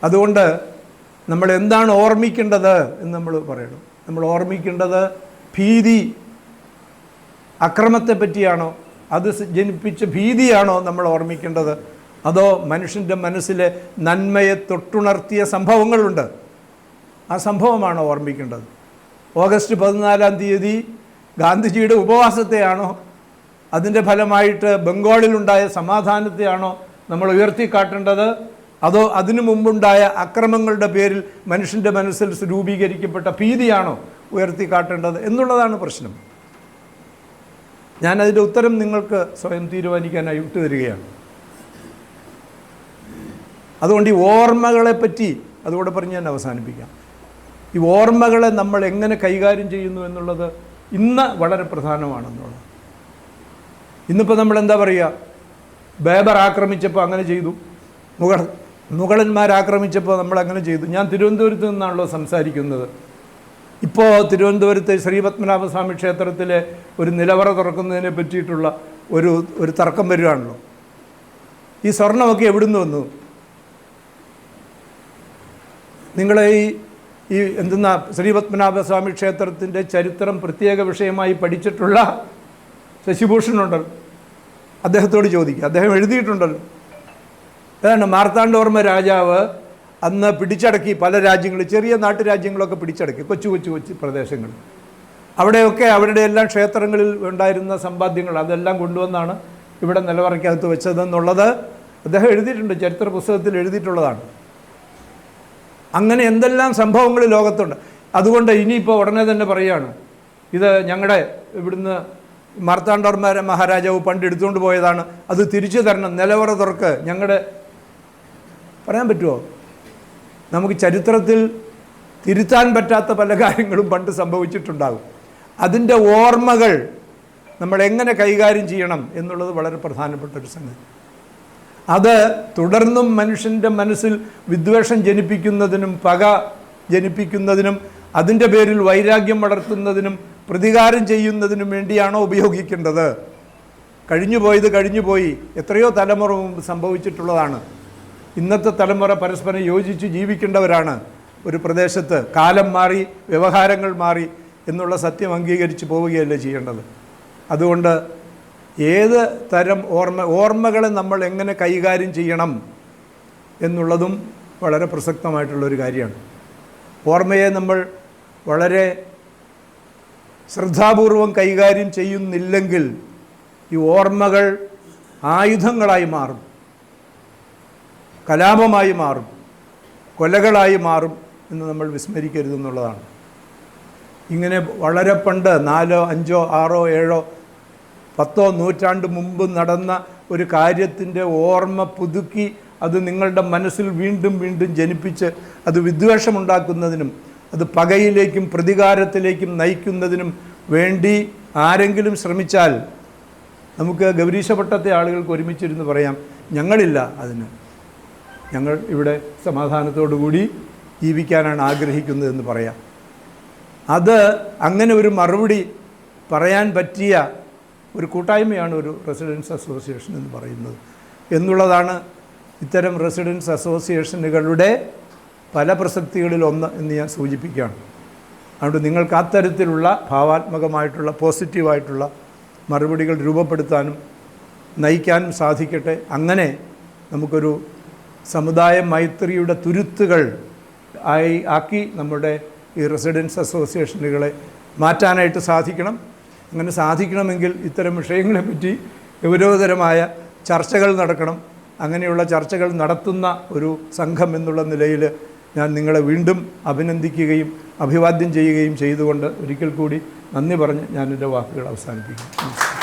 അതുകൊണ്ട് നമ്മൾ എന്താണ് ഓർമ്മിക്കേണ്ടത് എന്ന് നമ്മൾ പറയണം. നമ്മൾ ഓർമ്മിക്കേണ്ടത് ഭീതി, അക്രമത്തെ പറ്റിയാണോ, അത് ജനിപ്പിച്ച ഭീതിയാണോ നമ്മൾ ഓർമ്മിക്കേണ്ടത്, അതോ മനുഷ്യൻ്റെ മനസ്സിലെ നന്മയെ തൊട്ടുണർത്തിയ സംഭവങ്ങളുണ്ട്, ആ സംഭവമാണോ ഓർമ്മിക്കേണ്ടത്? ഓഗസ്റ്റ് 14 ഗാന്ധിജിയുടെ ഉപവാസത്തെയാണോ, അതിൻ്റെ ഫലമായിട്ട് ബംഗാളിലുണ്ടായ സമാധാനത്തെയാണോ നമ്മൾ ഉയർത്തിക്കാട്ടേണ്ടത്, അതോ അതിനു മുമ്പുണ്ടായ അക്രമങ്ങളുടെ പേരിൽ മനുഷ്യൻ്റെ മനസ്സിൽ രൂപീകരിക്കപ്പെട്ട ഭീതിയാണോ ഉയർത്തിക്കാട്ടേണ്ടത് എന്നുള്ളതാണ് പ്രശ്നം. ഞാനതിൻ്റെ ഉത്തരം നിങ്ങൾക്ക് സ്വയം തീരുമാനിക്കാനായി വിട്ടുതരികയാണ്. അതുകൊണ്ട് ഈ ഓർമ്മകളെപ്പറ്റി അതുകൂടെ പറഞ്ഞ് ഞാൻ അവസാനിപ്പിക്കാം. ഈ ഓർമ്മകളെ നമ്മൾ എങ്ങനെ കൈകാര്യം ചെയ്യുന്നു എന്നുള്ളത് ഇന്ന് വളരെ പ്രധാനമാണെന്നുള്ളത്. ഇന്നിപ്പോൾ നമ്മൾ എന്താ പറയുക, ബേബർ ആക്രമിച്ചപ്പോൾ അങ്ങനെ ചെയ്തു, മുഗളന്മാരാക്രമിച്ചപ്പോൾ നമ്മൾ അങ്ങനെ ചെയ്തു. ഞാൻ തിരുവനന്തപുരത്ത് നിന്നാണല്ലോ സംസാരിക്കുന്നത്. ഇപ്പോൾ തിരുവനന്തപുരത്തെ ശ്രീപത്മനാഭസ്വാമി ക്ഷേത്രത്തിലെ ഒരു നിലവറ തുറക്കുന്നതിനെ പറ്റിയിട്ടുള്ള ഒരു തർക്കം വരികയാണല്ലോ. ഈ സ്വർണ്ണമൊക്കെ എവിടുന്ന് വന്നു? നിങ്ങളെ ഈ എന്തെന്നാ ശ്രീപത്മനാഭസ്വാമി ക്ഷേത്രത്തിൻ്റെ ചരിത്രം പ്രത്യേക വിഷയമായി പഠിച്ചിട്ടുള്ള ശശിഭൂഷണുണ്ടല്ലോ, അദ്ദേഹത്തോട് ചോദിക്കുക. അദ്ദേഹം എഴുതിയിട്ടുണ്ടല്ലോ. അതാണ് മാർത്താണ്ഡവർമ്മ രാജാവ് അന്ന് പിടിച്ചടക്കി പല രാജ്യങ്ങളും, ചെറിയ നാട്ടുരാജ്യങ്ങളൊക്കെ പിടിച്ചടക്കി, കൊച്ചു കൊച്ചു കൊച്ചു പ്രദേശങ്ങൾ. അവിടെയൊക്കെ അവരുടെ എല്ലാം ക്ഷേത്രങ്ങളിൽ ഉണ്ടായിരുന്ന സമ്പാദ്യങ്ങൾ അതെല്ലാം കൊണ്ടുവന്നാണ് ഇവിടെ നിലവറയ്ക്കകത്ത് വെച്ചതെന്നുള്ളത് അദ്ദേഹം എഴുതിയിട്ടുണ്ട്, ചരിത്ര പുസ്തകത്തിൽ എഴുതിയിട്ടുള്ളതാണ്. അങ്ങനെ എന്തെല്ലാം സംഭവങ്ങൾ ലോകത്തുണ്ട്. അതുകൊണ്ട് ഇനിയിപ്പോൾ ഉടനെ തന്നെ പറയുകയാണ്, ഇത് ഞങ്ങളുടെ ഇവിടുന്ന് മാർത്താണ്ഡവർമ്മ മഹാരാജാവ് പണ്ട് എടുത്തുകൊണ്ട് പോയതാണ്, അത് തിരിച്ചു തരണം, നിലവറ തുറക്ക്. ഞങ്ങളുടെ പറയാൻ പറ്റുമോ? നമുക്ക് ചരിത്രത്തിൽ തിരുത്താൻ പറ്റാത്ത പല കാര്യങ്ങളും പണ്ട് സംഭവിച്ചിട്ടുണ്ടാകും. അതിൻ്റെ ഓർമ്മകൾ നമ്മൾ എങ്ങനെ കൈകാര്യം ചെയ്യണം എന്നുള്ളത് വളരെ പ്രധാനപ്പെട്ട ഒരു സംഗതി. അത് തുടർന്നും മനുഷ്യൻ്റെ മനസ്സിൽ വിദ്വേഷം ജനിപ്പിക്കുന്നതിനും പക ജനിപ്പിക്കുന്നതിനും അതിൻ്റെ പേരിൽ വൈരാഗ്യം വളർത്തുന്നതിനും പ്രതികാരം ചെയ്യുന്നതിനും വേണ്ടിയാണോ ഉപയോഗിക്കേണ്ടത്? കഴിഞ്ഞുപോയി എത്രയോ തലമുറ മുമ്പ് സംഭവിച്ചിട്ടുള്ളതാണ്. ഇന്നത്തെ തലമുറ പരസ്പരം യോജിച്ച് ജീവിക്കേണ്ടവരാണ്. ഒരു പ്രദേശത്ത് കാലം മാറി, വ്യവഹാരങ്ങൾ മാറി എന്നുള്ള സത്യം അംഗീകരിച്ച് പോവുകയല്ലേ ചെയ്യേണ്ടത്. അതുകൊണ്ട് ഏത് തരം ഓർമ്മകളെ നമ്മൾ എങ്ങനെ കൈകാര്യം ചെയ്യണം എന്നുള്ളതും വളരെ പ്രസക്തമായിട്ടുള്ളൊരു കാര്യമാണ്. ഓർമ്മയെ നമ്മൾ വളരെ ശ്രദ്ധാപൂർവം കൈകാര്യം ചെയ്യുന്നില്ലെങ്കിൽ ഈ ഓർമ്മകൾ ആയുധങ്ങളായി മാറും, കലാപമായി മാറും, കൊലകളായി മാറും എന്ന് നമ്മൾ വിസ്മരിക്കരുതെന്നുള്ളതാണ്. ഇങ്ങനെ വളരെ പണ്ട് 4, 5, 6, 7, 10 നൂറ്റാണ്ട് മുമ്പ് നടന്ന ഒരു കാര്യത്തിൻ്റെ ഓർമ്മ പുതുക്കി അത് നിങ്ങളുടെ മനസ്സിൽ വീണ്ടും വീണ്ടും ജനിപ്പിച്ച് അത് വിദ്വേഷമുണ്ടാക്കുന്നതിനും അത് പകയിലേക്കും പ്രതികാരത്തിലേക്കും നയിക്കുന്നതിനും വേണ്ടി ആരെങ്കിലും ശ്രമിച്ചാൽ നമുക്ക് ഗൗരീശപട്ടത്തെ ആളുകൾക്ക് ഒരുമിച്ചിരുന്ന് പറയാം, ഞങ്ങളില്ല അതിന്, ഞങ്ങൾ ഇവിടെ സമാധാനത്തോടുകൂടി ജീവിക്കാനാണ് ആഗ്രഹിക്കുന്നതെന്ന് പറയാം. അത് അങ്ങനെ ഒരു മറുപടി പറയാൻ പറ്റിയ ഒരു കൂട്ടായ്മയാണ് ഒരു റെസിഡൻസ് അസോസിയേഷൻ എന്ന് പറയുന്നത് എന്നുള്ളതാണ് ഇത്തരം റെസിഡൻസ് അസോസിയേഷനുകളുടെ പല പ്രസക്തികളിലൊന്ന് എന്ന് ഞാൻ സൂചിപ്പിക്കുകയാണ്. അതുകൊണ്ട് നിങ്ങൾക്ക് അത്തരത്തിലുള്ള ഭാവാത്മകമായിട്ടുള്ള പോസിറ്റീവായിട്ടുള്ള മറുപടികൾ രൂപപ്പെടുത്താനും നയിക്കാനും സാധിക്കട്ടെ. അങ്ങനെ നമുക്കൊരു സമുദായ മൈത്രിയുടെ തുരുത്തുകൾ ആക്കി നമ്മുടെ ഈ റെസിഡൻസ് അസോസിയേഷനുകളെ മാറ്റാനായിട്ട് സാധിക്കണം. അങ്ങനെ സാധിക്കണമെങ്കിൽ ഇത്തരം വിഷയങ്ങളെപ്പറ്റി ഗൗരവതരമായ ചർച്ചകൾ നടക്കണം. അങ്ങനെയുള്ള ചർച്ചകൾ നടത്തുന്ന ഒരു സംഘം എന്നുള്ള നിലയിൽ ഞാൻ നിങ്ങളെ വീണ്ടും അഭിനന്ദിക്കുകയും അഭിവാദ്യം ചെയ്യുകയും ചെയ്തുകൊണ്ട് ഒരിക്കൽ കൂടി നന്ദി പറഞ്ഞ് ഞാനെൻ്റെ വാക്കുകൾ അവസാനിപ്പിക്കുന്നു.